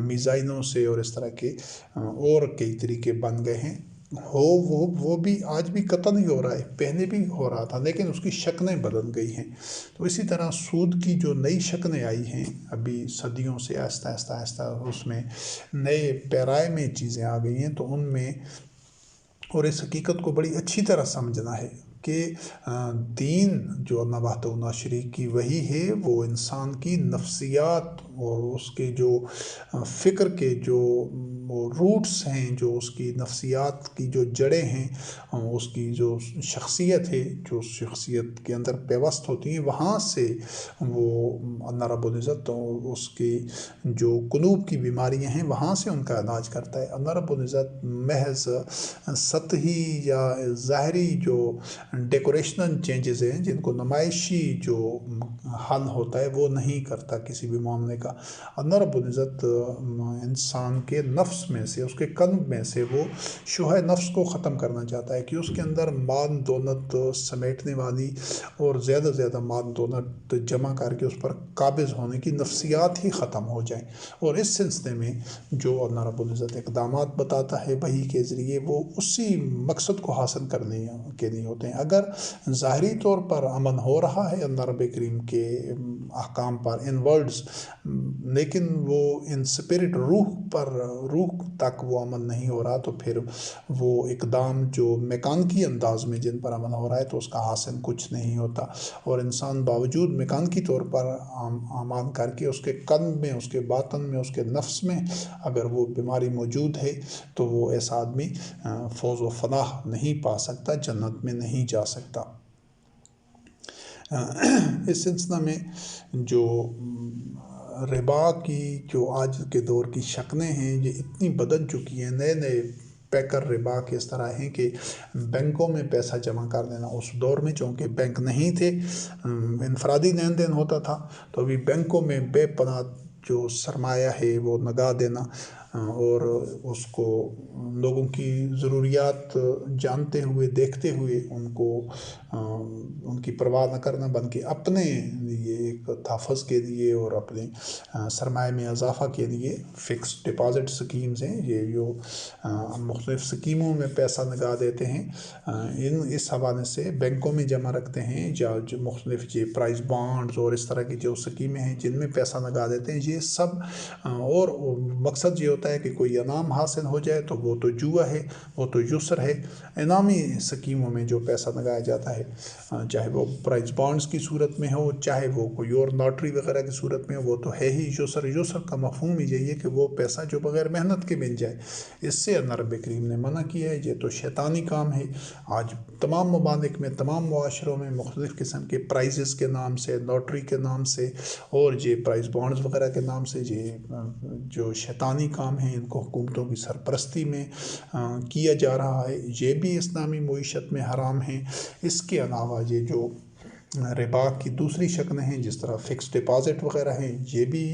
میزائلوں سے اور اس طرح کے اور کئی طریقے بن گئے ہیں۔ وہ بھی آج بھی قتل ہی ہو رہا ہے، پہلے بھی ہو رہا تھا، لیکن اس کی شکلیں بدل گئی ہیں۔ تو اسی طرح سود کی جو نئی شکلیں آئی ہیں ابھی صدیوں سے آہستہ آہستہ آہستہ اس میں نئے پیرائے میں چیزیں آ گئی ہیں، تو ان میں اور اس حقیقت کو بڑی اچھی طرح سمجھنا ہے کہ دین جو اللہ وحدہ لا شریک کی وہی ہے، وہ انسان کی نفسیات اور اس کے جو فکر کے جو روٹس ہیں، جو اس کی نفسیات کی جو جڑیں ہیں، اس کی جو شخصیت ہے، جو شخصیت کے اندر پیوست ہوتی ہیں، وہاں سے وہ اللہ رب العزت اس کی جو قلوب کی بیماریاں ہیں وہاں سے ان کا علاج کرتا ہے۔ اللہ رب العزت محض سطحی یا ظاہری جو ڈیکوریشنل چینجز ہیں، جن کو نمائشی جو حل ہوتا ہے وہ نہیں کرتا کسی بھی معاملے کا۔ اللہ رب العزت انسان کے نفس میں سے، اس کے قلب میں سے وہ شوہ نفس کو ختم کرنا چاہتا ہے کہ اس کے اندر مال دولت سمیٹنے والی اور زیادہ سے زیادہ مال دولت جمع کر کے اس پر قابض ہونے کی نفسیات ہی ختم ہو جائیں۔ اور اس سلسلے میں جو اللہ رب العزت اقدامات بتاتا ہے وحی کے ذریعے، وہ اسی مقصد کو حاصل کرنے کے لیے ہوتے ہیں۔ اگر ظاہری طور پر عمل ہو رہا ہے اللہ رب کریم کے احکام پر ان ورڈز، لیکن وہ ان سپرٹ روح تک وہ عمل نہیں ہو رہا، تو پھر وہ اقدام جو میکانکی انداز میں جن پر عمل ہو رہا ہے تو اس کا حاصل کچھ نہیں ہوتا۔ اور انسان باوجود میکانکی طور پر عمل کر کے اس کے قلب میں، اس کے باطن میں، اس کے نفس میں اگر وہ بیماری موجود ہے تو وہ ایسا آدمی فوز و فلاح نہیں پا سکتا، جنت میں نہیں جا سکتا۔ اس سلسلہ میں جو ربا کی جو آج کے دور کی شکلیں ہیں یہ اتنی بدل چکی ہیں، نئے نئے پیکر ربا کے اس طرح ہیں کہ بینکوں میں پیسہ جمع کر دینا۔ اس دور میں چونکہ بینک نہیں تھے، انفرادی لین دین ہوتا تھا، تو ابھی بینکوں میں بے پناہ جو سرمایہ ہے وہ لگا دینا اور اس کو لوگوں کی ضروریات جانتے ہوئے دیکھتے ہوئے ان کی پرواہ نہ کرنا، بلکہ اپنے لیے ایک تحفظ کے لیے اور اپنے سرمایہ میں اضافہ کے لیے فکس ڈپازٹ سکیمز ہیں، یہ جو مختلف سکیموں میں پیسہ لگا دیتے ہیں، اس حوالے سے بینکوں میں جمع رکھتے ہیں، یا جو مختلف یہ پرائز بانڈز اور اس طرح کی جو سکیمیں ہیں جن میں پیسہ لگا دیتے ہیں، یہ سب اور مقصد یہ ہوتا ہوتا ہے کہ کوئی انعام حاصل ہو جائے تو وہ تو جوا ہے، وہ تو یسر ہے۔ انعامی سکیموں میں جو پیسہ لگایا جاتا ہے، چاہے وہ پرائز بانڈز کی صورت میں ہو، چاہے وہ کوئی اور لاٹری وغیرہ کی صورت میں ہو، وہ تو ہے ہی یسر۔ یسر کا مفہوم ہی یہی ہے کہ وہ پیسہ جو بغیر محنت کے مل جائے۔ اس سے اللہ رب کریم نے منع کیا ہے، یہ تو شیطانی کام ہے۔ آج تمام ممالک میں، تمام معاشروں میں مختلف قسم کے پرائزز کے نام سے، لاٹری کے نام سے اور یہ پرائز بانڈز وغیرہ کے نام سے یہ جو شیطانی کام ہیں، ان کو حکومتوں کی سرپرستی میں کیا جا رہا ہے۔ یہ بھی اسلامی معیشت میں حرام ہیں۔ اس کے علاوہ یہ جو ربا کی دوسری شکلیں ہیں، جس طرح فکس ڈپازٹ وغیرہ ہیں، یہ بھی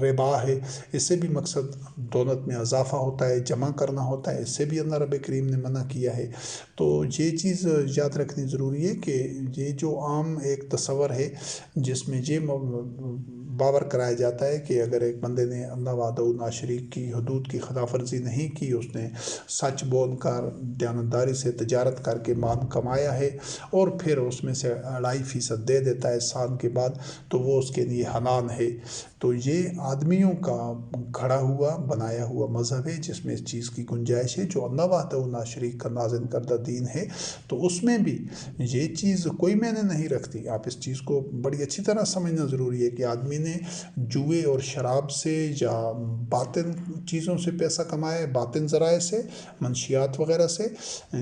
ربا ہے۔ اس سے بھی مقصد دولت میں اضافہ ہوتا ہے، جمع کرنا ہوتا ہے۔ اس سے بھی اللہ رب کریم نے منع کیا ہے۔ تو یہ چیز یاد رکھنی ضروری ہے کہ یہ جو عام ایک تصور ہے جس میں یہ باور کرایا جاتا ہے کہ اگر ایک بندے نے اللہ وحدہ لا شریک کی حدود کی خلاف ورزی نہیں کی، اس نے سچ بول کر دیانتداری سے تجارت کر کے مال کمایا ہے اور پھر اس میں سے 2.5% دے دیتا ہے سال کے بعد، تو وہ اس کے لیے حلال ہے۔ تو یہ آدمیوں کا گھڑا ہوا بنایا ہوا مذہب ہے جس میں اس چیز کی گنجائش ہے۔ جو اللہ وحدہ لا شریک کا نازل کردہ دین ہے تو اس میں بھی یہ چیز کوئی معنی نہیں رکھتی۔ آپ اس چیز کو بڑی اچھی طرح سمجھنا ضروری ہے کہ آدمی نے جوئے اور شراب سے یا باطن چیزوں سے پیسہ کمایا ہے، باطن ذرائع سے، منشیات وغیرہ سے،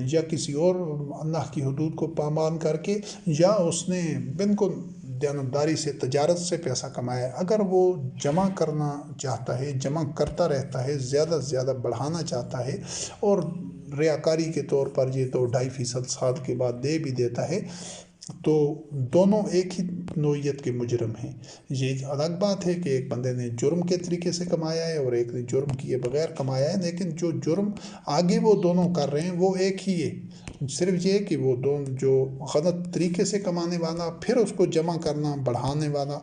یا کسی اور اللہ کی حدود کو پامال کر کے، یا اس نے بالکل دیانتداری سے تجارت سے پیسہ کمایا ہے۔ اگر وہ جمع کرنا چاہتا ہے، جمع کرتا رہتا ہے، زیادہ سے زیادہ بڑھانا چاہتا ہے اور ریاکاری کے طور پر یہ تو 2.5% سال کے بعد دے بھی دیتا ہے، تو دونوں ایک ہی نوعیت کے مجرم ہیں۔ یہ الگ بات ہے کہ ایک بندے نے جرم کے طریقے سے کمایا ہے اور ایک نے جرم کیے بغیر کمایا ہے، لیکن جو جرم آگے وہ دونوں کر رہے ہیں وہ ایک ہی ہے۔ صرف یہ کہ وہ دونوں جو غلط طریقے سے کمانے والا، پھر اس کو جمع کرنا، بڑھانے والا،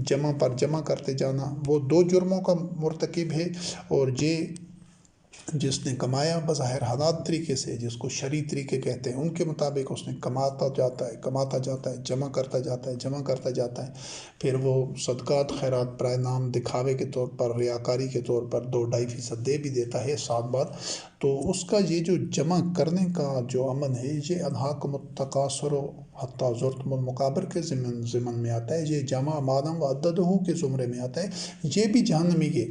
جمع پر جمع کرتے جانا، وہ دو جرموں کا مرتکب ہے۔ اور یہ جس نے کمایا بظاہر حلال طریقے سے، جس کو شرعی طریقے کہتے ہیں، ان کے مطابق اس نے کماتا جاتا ہے، جمع کرتا جاتا ہے، پھر وہ صدقات خیرات برائے نام دکھاوے کے طور پر، ریاکاری کے طور پر 2.5% دے بھی دیتا ہے سال بعد، تو اس کا یہ جو جمع کرنے کا جو عمل ہے، یہ الہاکم التکاثر حتی زرتم المقابر کے ضمن میں آتا ہے۔ یہ جمع مالم و عددہ کے زمرے میں آتا ہے۔ یہ بھی جہنمی ہے۔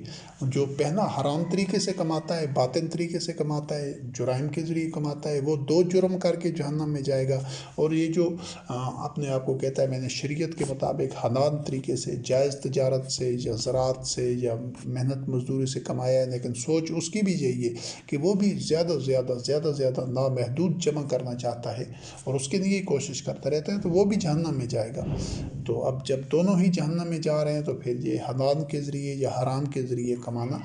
جو پہلا حرام طریقے سے کماتا ہے، باطن طریقے سے کماتا ہے، جرائم کے ذریعے کماتا ہے، وہ 2 جرم کر کے جہنم میں جائے گا۔ اور یہ جو اپنے آپ کو کہتا ہے میں نے شریعت کے مطابق حلال طریقے سے، جائز تجارت سے یا زراعت سے یا محنت مزدوری سے کمایا ہے، لیکن سوچ اس کی بھی یہی ہے کہ وہ بھی زیادہ سے زیادہ نامحدود جمع کرنا چاہتا ہے اور اس کے لیے کوشش کرتا رہتا ہے، تو وہ بھی جہنم میں جائے گا۔ تو اب جب دونوں ہی جہنم میں جا رہے ہیں تو پھر یہ حلال کے ذریعے یا حرام کے ذریعے کمانا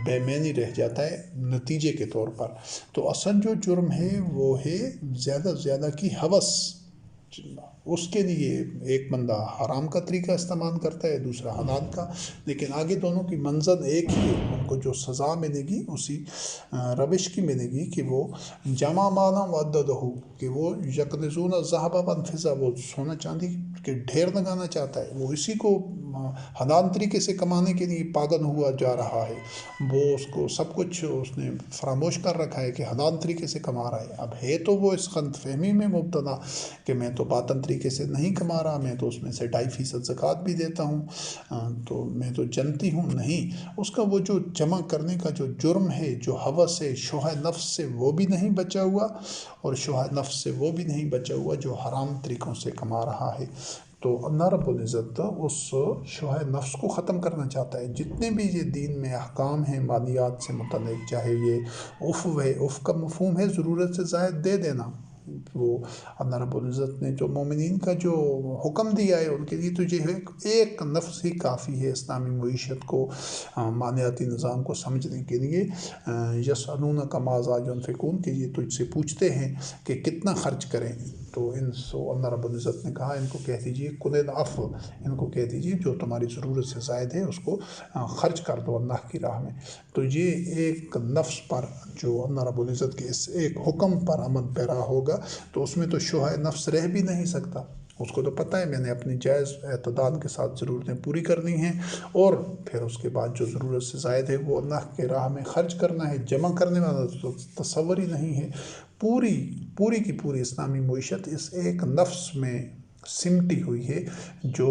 بے معنی رہ جاتا ہے نتیجے کے طور پر۔ تو اصل جو جرم ہے وہ ہے زیادہ سے زیادہ کی ہوس۔ اس کے لیے ایک بندہ حرام کا طریقہ استعمال کرتا ہے، دوسرا حلال کا، لیکن آگے دونوں کی منزل ایک ہی ہے۔ ان کو جو سزا ملے گی اسی روش کی ملے گی کہ وہ جمع مالا وعددہ، کہ وہ یکنزون الذھب والفضہ، وہ سونا چاندی کے ڈھیر لگانا چاہتا ہے، وہ اسی کو حلال طریقے سے کمانے کے لیے پاگل ہوا جا رہا ہے۔ وہ اس کو سب کچھ اس نے فراموش کر رکھا ہے کہ حلال طریقے سے کما رہا ہے۔ اب ہے تو وہ اس غلط فہمی میں مبتلا کہ میں تو باطن طریقے سے نہیں کما رہا، میں تو اس میں سے 2.5% زکوٰۃ بھی دیتا ہوں، تو میں تو جنتی ہوں۔ نہیں، اس کا وہ جو جمع کرنے کا جو جرم ہے، جو ہوس ہے، شوہ نفس سے وہ بھی نہیں بچا ہوا، اور شوہ نفس سے وہ بھی نہیں بچا ہوا جو حرام طریقوں سے کما رہا ہے۔ تو اللہ رب العزت اس شوہ نفس کو ختم کرنا چاہتا ہے۔ جتنے بھی یہ دین میں احکام ہیں مالیات سے متعلق، چاہے یہ عفو ہے، عفو کا مفہوم ہے ضرورت سے زائد دے دینا، وہ اللہ رب العزت نے جو مومنین کا جو حکم دیا ہے ان کے لیے تو یہ ہے ایک نفس ہی کافی ہے اسلامی معیشت کو، مالیاتی نظام کو سمجھنے کے لیے۔ یسألونک ماذا ینفقون، کہ یہ تجھ سے پوچھتے ہیں کہ کتنا خرچ کریں، تو ان سے اللہ رب العزت نے کہا ان کو کہہ دیجیے قل العفو، ان کو کہہ دیجیے جو تمہاری ضرورت سے زائد ہے اس کو خرچ کر دو اللہ کی راہ میں۔ تو یہ ایک نفس پر جو اللہ رب العزت کے اس ایک حکم پر عمل پیرا ہوگا تو اس میں تو شوہ نفس رہ بھی نہیں سکتا، اس کو تو پتہ ہے میں نے اپنی جائز اعتدال کے ساتھ ضرورتیں پوری کرنی ہیں، اور پھر اس کے بعد جو ضرورت سے زائد ہے وہ اللہ کے راہ میں خرچ کرنا ہے۔ جمع کرنے والا تو تصور ہی نہیں ہے۔ پوری کی پوری اسلامی معیشت اس ایک نفس میں سمٹی ہوئی ہے جو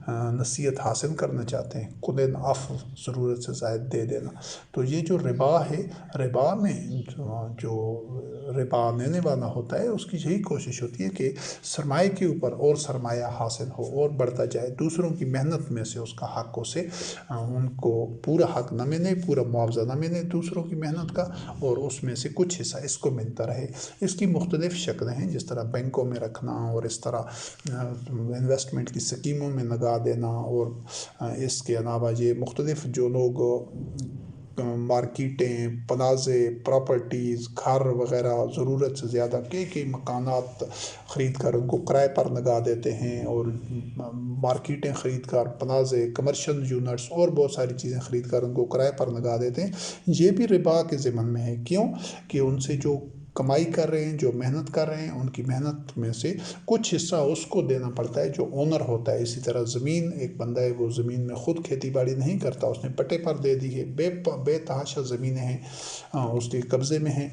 نصیحت حاصل کرنا چاہتے ہیں، خود عفو، ضرورت سے زائد دے دینا۔ تو یہ جو ربا ہے، ربا میں جو ربا لینے والا ہوتا ہے اس کی یہی کوشش ہوتی ہے کہ سرمایہ کے اوپر اور سرمایہ حاصل ہو اور بڑھتا جائے، دوسروں کی محنت میں سے اس کا حق اسے ان کو پورا حق نہ ملے، پورا معاوضہ نہ ملے دوسروں کی محنت کا، اور اس میں سے کچھ حصہ اس کو ملتا رہے۔ اس کی مختلف شکلیں ہیں، جس طرح بینکوں میں رکھنا، اور اس طرح انویسٹمنٹ کی سکیموں میں لگا دینا، اور اس کے علاوہ یہ مختلف جو لوگ مارکیٹیں، پلازے، پراپرٹیز، گھر وغیرہ ضرورت سے زیادہ کئی مکانات خرید کر ان کو کرائے پر لگا دیتے ہیں، اور مارکیٹیں خرید کر، پلازے، کمرشل یونٹس اور بہت ساری چیزیں خرید کر ان کو کرائے پر لگا دیتے ہیں۔ یہ بھی ربا کے ضمن میں ہے۔ کیوں کہ ان سے جو کمائی کر رہے ہیں، جو محنت کر رہے ہیں، ان کی محنت میں سے کچھ حصہ اس کو دینا پڑتا ہے جو اونر ہوتا ہے۔ اسی طرح زمین، ایک بندہ ہے وہ زمین میں خود کھیتی باڑی نہیں کرتا، اس نے پٹے پر دے دی ہے، بے تحاشا زمینیں ہیں اس کے قبضے میں ہیں،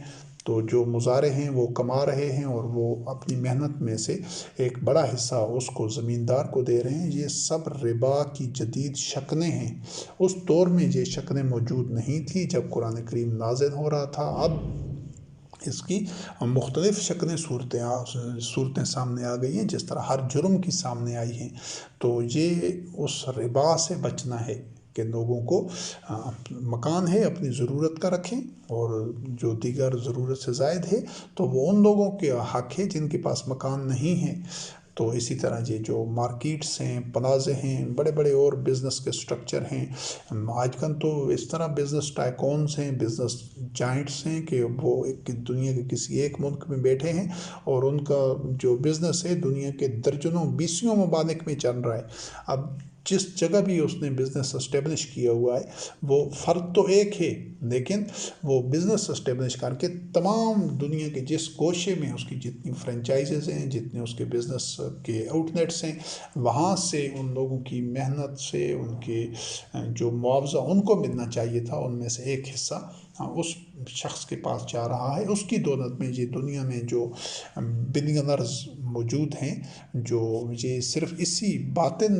تو جو مزارع ہیں وہ کما رہے ہیں اور وہ اپنی محنت میں سے ایک بڑا حصہ اس کو زمیندار کو دے رہے ہیں۔ یہ سب ربا کی جدید شکلیں ہیں۔ اس دور میں یہ شکلیں موجود نہیں تھی جب قرآن کریم نازل ہو رہا تھا۔ اب اس کی مختلف شکلیں، صورتیں سامنے آ گئی ہیں، جس طرح ہر جرم کی سامنے آئی ہیں۔ تو یہ اس ربا سے بچنا ہے کہ لوگوں کو مکان ہے اپنی ضرورت کا رکھیں، اور جو دیگر ضرورت سے زائد ہے تو وہ ان لوگوں کے حق ہے جن کے پاس مکان نہیں ہے۔ تو اسی طرح یہ جو مارکیٹس ہیں، پلازے ہیں، بڑے بڑے اور بزنس کے سٹرکچر ہیں، آج کل تو اس طرح بزنس ٹائکونز ہیں، بزنس جائنٹس ہیں کہ وہ دنیا کے کسی ایک ملک میں بیٹھے ہیں، اور ان کا جو بزنس ہے دنیا کے درجنوں بیسیوں ممالک میں چل رہا ہے۔ اب جس جگہ بھی اس نے بزنس اسٹیبلش کیا ہوا ہے، وہ فرد تو ایک ہے، لیکن وہ بزنس اسٹیبلش کر کے تمام دنیا کے جس گوشے میں اس کی جتنی فرنچائزز ہیں، جتنے اس کے بزنس کے آؤٹ لیٹس ہیں، وہاں سے ان لوگوں کی محنت سے ان کے جو معاوضہ ان کو ملنا چاہیے تھا، ان میں سے ایک حصہ اس شخص کے پاس جا رہا ہے۔ اس کی دولت میں یہ دنیا میں جو بلینئرز موجود ہیں، جو یہ صرف اسی باطن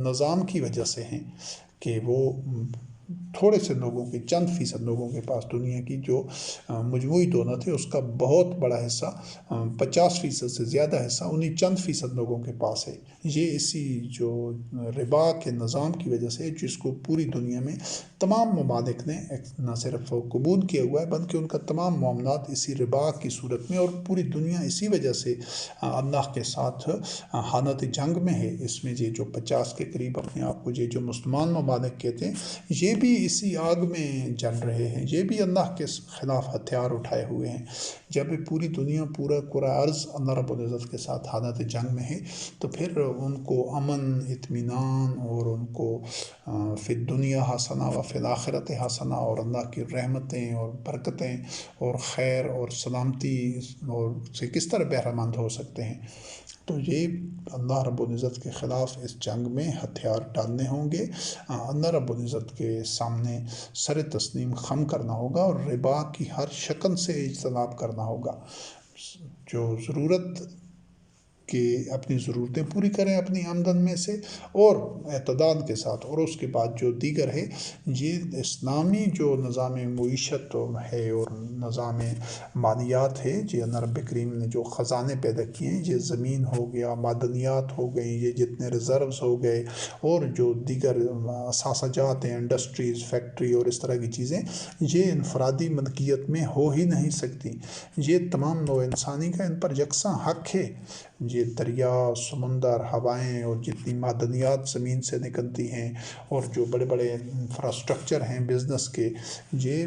نظام کی وجہ سے ہیں کہ وہ تھوڑے سے لوگوں کے، چند فیصد لوگوں کے پاس دنیا کی جو مجموعی دولت ہے اس کا بہت بڑا حصہ، 50% سے زیادہ حصہ انہیں چند فیصد لوگوں کے پاس ہے۔ یہ اسی جو ربا کے نظام کی وجہ سے، جس کو پوری دنیا میں تمام ممالک نے نہ صرف قبول کیا ہوا ہے بلکہ ان کا تمام معاملات اسی ربا کی صورت میں، اور پوری دنیا اسی وجہ سے اللہ کے ساتھ حالت جنگ میں ہے۔ اس میں یہ جو 50 کے قریب اپنے آپ کو یہ جو مسلمان ممالک کہتے ہیں، یہ بھی اسی آگ میں جل رہے ہیں، یہ بھی اللہ کے خلاف ہتھیار اٹھائے ہوئے ہیں۔ جب پوری دنیا، پورا ارض اللہ رب العزت کے ساتھ حالت جنگ میں ہے، تو پھر ان کو امن، اطمینان، اور ان کو فی الدنیا حسنہ و فی الآخرت حسنہ، اور اللہ کی رحمتیں اور برکتیں اور خیر اور سلامتی اور سے کس طرح بہرہ مند ہو سکتے ہیں۔ تو یہ اللہ رب العزت کے خلاف اس جنگ میں ہتھیار ڈالنے ہوں گے، اللہ رب العزت کے سامنے سر تسلیم خم کرنا ہوگا، اور ربا کی ہر شکل سے اجتناب کرنا ہوگا۔ جو ضرورت کہ اپنی ضرورتیں پوری کریں اپنی آمدن میں سے، اور اعتدال کے ساتھ، اور اس کے بعد جو دیگر ہے، یہ اسلامی جو نظام معیشت ہے اور نظام مالیات ہے، یہ اللہ رب کریم نے جو خزانے پیدا کیے ہیں، یہ زمین ہو گیا، معدنیات ہو گئی، یہ جتنے ریزروز ہو گئے، اور جو دیگر اثاثہ جات ہیں، انڈسٹریز، فیکٹری اور اس طرح کی چیزیں، یہ انفرادی ملکیت میں ہو ہی نہیں سکتی۔ یہ تمام نوع انسانی کا ان پر یکساں حق ہے۔ یہ دریا، سمندر، ہوائیں، اور جتنی معدنیات زمین سے نکلتی ہیں، اور جو بڑے بڑے انفراسٹرکچر ہیں بزنس کے، یہ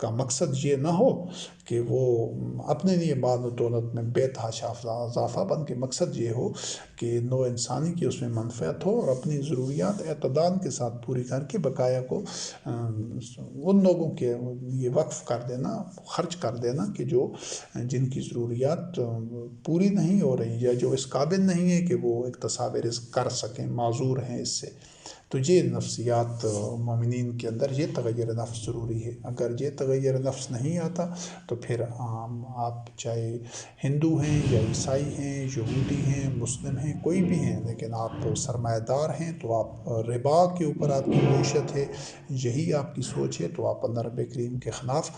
کا مقصد یہ نہ ہو کہ وہ اپنے لیے مال و دولت میں بے تحاشا اضافہ، بلکہ مقصد یہ ہو کہ نوع انسانی کی اس میں منفعت ہو، اور اپنی ضروریات اعتدال کے ساتھ پوری کر کے بقایا کو ان لوگوں کے یہ وقف کر دینا، خرچ کر دینا کہ جن کی ضروریات پوری نہیں ہو رہی یا جو اس قابل نہیں ہے کہ وہ اقتصاب رزق کر سکیں، معذور ہیں اس سے۔ تو یہ نفسیات مومنین کے اندر یہ تغیر نفس ضروری ہے۔ اگر یہ تغیر نفس نہیں آتا تو پھر آپ چاہے ہندو ہیں یا عیسائی ہیں، یہودی ہیں، مسلم ہیں، کوئی بھی ہیں، لیکن آپ سرمایہ دار ہیں تو آپ ربا کے اوپر آپ کی معیشت ہے، یہی آپ کی سوچ ہے، تو آپ اللہ رب کریم کے خلاف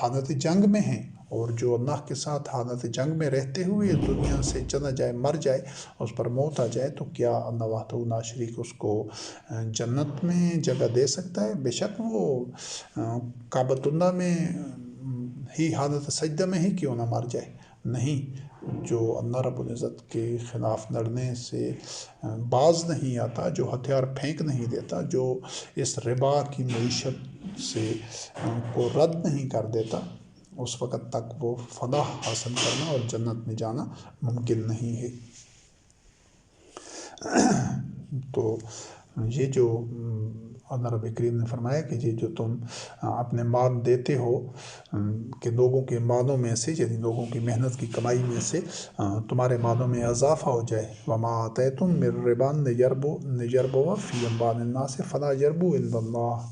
حالت جنگ میں ہیں۔ اور جو اللہ کے ساتھ حالت جنگ میں رہتے ہوئے دنیا سے چلا جائے، مر جائے، اس پر موت آ جائے، تو کیا اللہ وحدہ لا شریک اس کو جنت میں جگہ دے سکتا ہے؟ بے شک وہ کعبۃ اللہ میں ہی حالت سجدہ میں ہی کیوں نہ مر جائے، نہیں، جو اللہ رب العزت کے خلاف لڑنے سے باز نہیں آتا، جو ہتھیار پھینک نہیں دیتا، جو اس ربا کی معیشت سے کو رد نہیں کر دیتا، اس وقت تک وہ فلاح حاصل کرنا اور جنت میں جانا ممکن نہیں ہے۔ تو یہ جو اللہ رب کریم نے فرمایا کہ یہ جو تم اپنے مال دیتے ہو کہ لوگوں کے مالوں میں سے، یعنی لوگوں کی محنت کی کمائی میں سے تمہارے مالوں میں اضافہ ہو جائے، وما آتیتم من ربا لیربو فی اموال الناس فلا یربو عند اللہ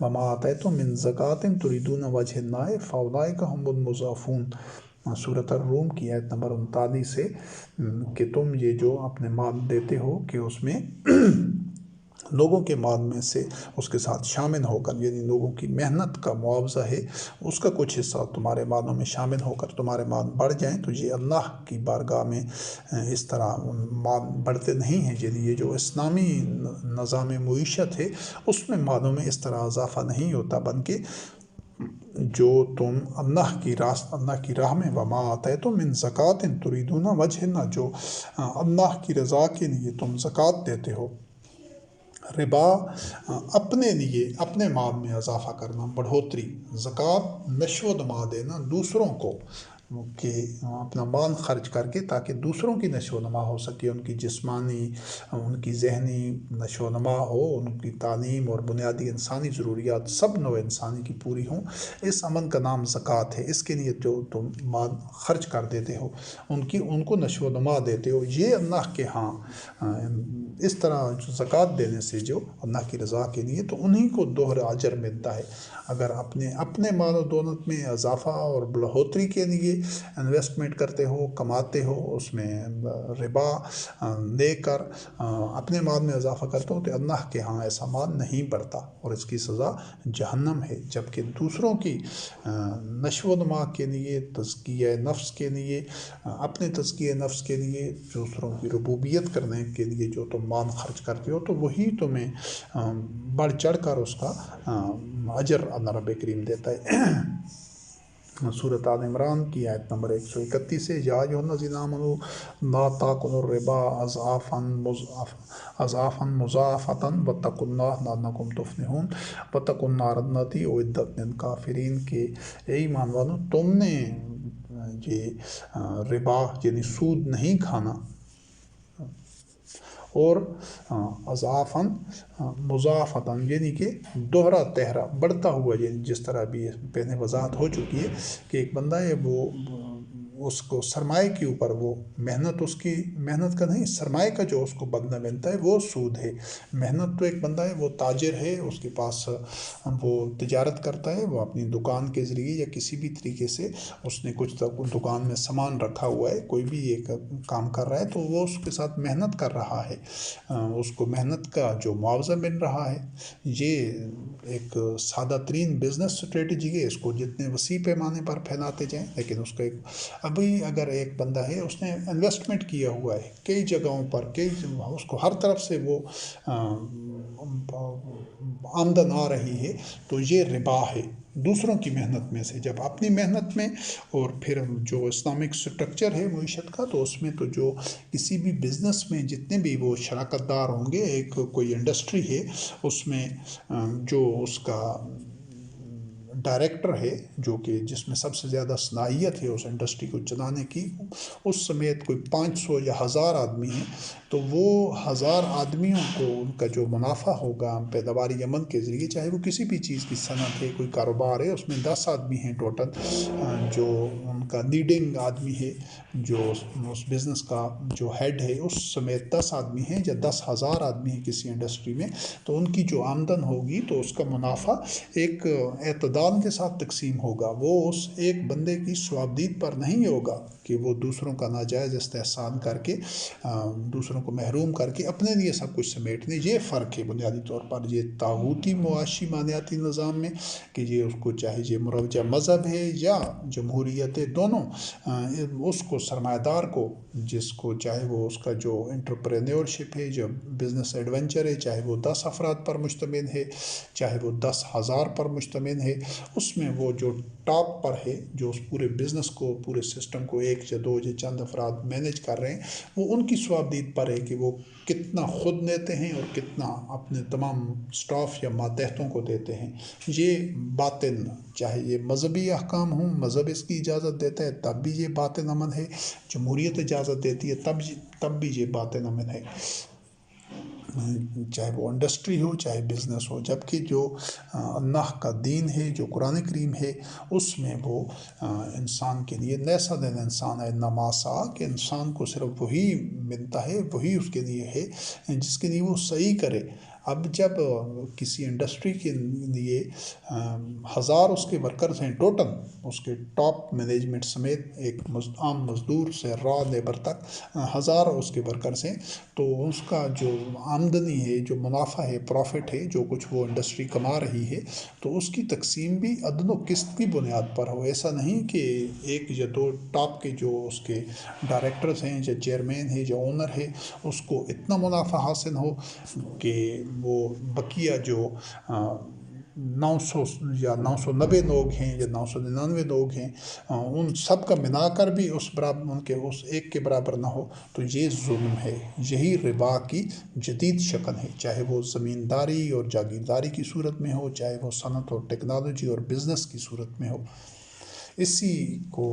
وما آتیتم من زکاۃ تریدون وجہ اللہ فاولئک هم المضعفون۔ سورۃ الروم کی آیت نمبر 39 سے کہ تم یہ جو اپنے مال دیتے ہو کہ اس میں لوگوں کے مال میں سے اس کے ساتھ شامل ہو کر، یعنی لوگوں کی محنت کا معاوضہ ہے، اس کا کچھ حصہ تمہارے مالوں میں شامل ہو کر تمہارے مال بڑھ جائیں، تو یہ اللہ کی بارگاہ میں اس طرح مال بڑھتے نہیں ہیں۔ یعنی یہ جو اسلامی نظام معیشت ہے اس میں مالوں میں اس طرح اضافہ نہیں ہوتا، بلکہ جو تم اللہ کی راہ میں وما آتیتم من زکوٰۃ تریدون وجہ اللہ، جو اللہ کی رضا کے لیے تم زکوٰۃ دیتے ہو۔ ربا اپنے لیے اپنے مال میں اضافہ کرنا، بڑھوتری، زکوٰۃ نشو و نما دینا دوسروں کو، کہ اپنا مال خرچ کر کے تاکہ دوسروں کی نشو و نما ہو سکے، ان کی جسمانی، ان کی ذہنی نشو و نما ہو، ان کی تعلیم اور بنیادی انسانی ضروریات سب نوع انسانی کی پوری ہوں۔ اس عمل کا نام زکوٰۃ ہے۔ اس کے لیے جو تم مال خرچ کر دیتے ہو، ان کو نشو و نما دیتے ہو، یہ اللہ کے ہاں اس طرح زکوٰۃ دینے سے جو اللہ کی رضا کے لیے، تو انہی کو دوہرا اجر ملتا ہے۔ اگر اپنے مال و دولت میں اضافہ اور بڑھوتری کے لیے انویسٹمنٹ کرتے ہو، کماتے ہو، اس میں ربا لے کر اپنے مال میں اضافہ کرتے ہو، تو اللہ کے ہاں ایسا مال نہیں بڑھتا اور اس کی سزا جہنم ہے۔ جبکہ دوسروں کی نشو و نما کے لیے، تزکیہ نفس کے لیے، اپنے تزکیہ نفس کے لیے، دوسروں کی ربوبیت کرنے کے لیے جو تم مال خرچ کرتے ہو، تو وہی تمہیں بڑھ چڑھ کر اس کا اجر اللہ رب کریم دیتا ہے۔ سورۃ آل عمران کی آیت نمبر 131 سے یا ایھا الذین آمنوا لا تأکلوا الربا اضعافا مضاعفۃ واتقوا اللہ لعلکم تفلحون واتقوا النار التی اعدت للکافرین، کہ اے ایمان والو، تم نے یہ ربا یعنی سود نہیں کھانا، اور اضعافاً مضاعفتاً یعنی کہ دوہرا تہرا بڑھتا ہوا، یعنی جس طرح بھی پہلے وضاحت ہو چکی ہے کہ ایک بندہ ہے، وہ اس کو سرمایہ کے اوپر وہ محنت، اس کی محنت کا نہیں، سرمایہ کا جو اس کو بدلہ ملتا ہے وہ سود ہے۔ محنت تو ایک بندہ ہے، وہ تاجر ہے، اس کے پاس وہ تجارت کرتا ہے، وہ اپنی دکان کے ذریعے یا کسی بھی طریقے سے اس نے کچھ دکان میں سامان رکھا ہوا ہے، کوئی بھی ایک کام کر رہا ہے، تو وہ اس کے ساتھ محنت کر رہا ہے، اس کو محنت کا جو معاوضہ مل رہا ہے۔ یہ ایک سادہ ترین بزنس اسٹریٹجی ہے، اس کو جتنے وسیع پیمانے پر پھیلاتے جائیں، لیکن اس کا ابھی اگر ایک بندہ ہے، اس نے انویسٹمنٹ کیا ہوا ہے کئی جگہوں پر، اس کو ہر طرف سے وہ آمدن آ رہی ہے، تو یہ ربا ہے دوسروں کی محنت میں سے۔ جب اپنی محنت میں، اور پھر جو اسلامک سٹرکچر ہے معیشت کا، تو اس میں تو جو کسی بھی بزنس میں جتنے بھی وہ شراکت دار ہوں گے، ایک کوئی انڈسٹری ہے، اس میں جو اس کا ڈائریکٹر ہے جو کہ جس میں سب سے زیادہ صلاحیت ہے اس انڈسٹری کو چلانے کی، اس سمیت کوئی 500 یا 1000 آدمی ہیں، تو وہ 1000 آدمیوں کو ان کا جو منافع ہوگا پیداواری عمل کے ذریعے، چاہے وہ کسی بھی چیز کی صنعت ہے، کوئی کاروبار ہے، اس میں 10 آدمی ہیں ٹوٹل، جو ان کا لیڈنگ آدمی ہے، جو اس بزنس کا جو ہیڈ ہے، اس سمیت 10 آدمی ہیں یا 10,000 آدمی ہیں کسی انڈسٹری میں، تو ان کی جو آمدن ہوگی تو اس کا منافع ایک اعتدال کے ساتھ تقسیم ہوگا۔ وہ اس ایک بندے کی ثوابدید پر نہیں ہوگا کہ وہ دوسروں کا ناجائز استحصال کر کے، دوسروں کو محروم کر کے اپنے لیے سب کچھ سمیٹنے۔ یہ فرق ہے بنیادی طور پر یہ طاغوتی معاشی مالیاتی نظام میں، کہ یہ اس کو چاہے یہ مروجہ مذہب ہے یا جمہوریت ہے، دونوں اس کو سرمایہ دار کو، جس کو چاہے وہ اس کا جو انٹرپرینیورشپ ہے، جو بزنس ایڈونچر ہے، چاہے وہ 10 افراد پر مشتمل ہے، چاہے وہ 10,000 پر مشتمل ہے، اس میں وہ جو ٹاپ پر ہے، جو اس پورے بزنس کو، پورے سسٹم کو 1 یا 2 یا چند افراد مینیج کر رہے ہیں، وہ ان کی ثوابدید پر ہے کہ وہ کتنا خود لیتے ہیں اور کتنا اپنے تمام سٹاف یا ماتحتوں کو دیتے ہیں۔ یہ باطن، چاہے یہ مذہبی احکام ہوں، مذہب اس کی اجازت دیتا ہے تب بھی یہ باطن امن ہے، جمہوریت اجازت دیتی ہے تب بھی یہ باطن امن ہے، چاہے وہ انڈسٹری ہو، چاہے بزنس ہو۔ جبکہ جو اللہ کا دین ہے، جو قرآن کریم ہے، اس میں وہ انسان کے لیے لیسا دین انسان ہے نماسا، کہ انسان کو صرف وہی ملتا ہے، وہی اس کے لیے ہے جس کے لیے وہ صحیح کرے۔ اب جب کسی انڈسٹری کے لیے 1000 اس کے ورکرز ہیں ٹوٹل، اس کے ٹاپ مینجمنٹ سمیت، ایک عام مزدور سے را لیبر تک 1000 اس کے ورکرز ہیں، تو اس کا جو آمدنی ہے، جو منافع ہے، پروفٹ ہے، جو کچھ وہ انڈسٹری کما رہی ہے، تو اس کی تقسیم بھی عدل و قسط کی بنیاد پر ہو۔ ایسا نہیں کہ 1 یا 2 ٹاپ کے جو اس کے ڈائریکٹرز ہیں یا چیئرمین ہے یا اونر ہے، اس کو اتنا منافع حاصل ہو کہ وہ بقیہ جو 900 یا 990 لوگ ہیں یا 999 لوگ ہیں، ان سب کا ملا کر بھی اس برابر، ان کے اس ایک کے برابر نہ ہو، تو یہ ظلم ہے۔ یہی ربا کی جدید شکل ہے، چاہے وہ زمینداری اور جاگیرداری کی صورت میں ہو، چاہے وہ صنعت اور ٹیکنالوجی اور بزنس کی صورت میں ہو۔ اسی کو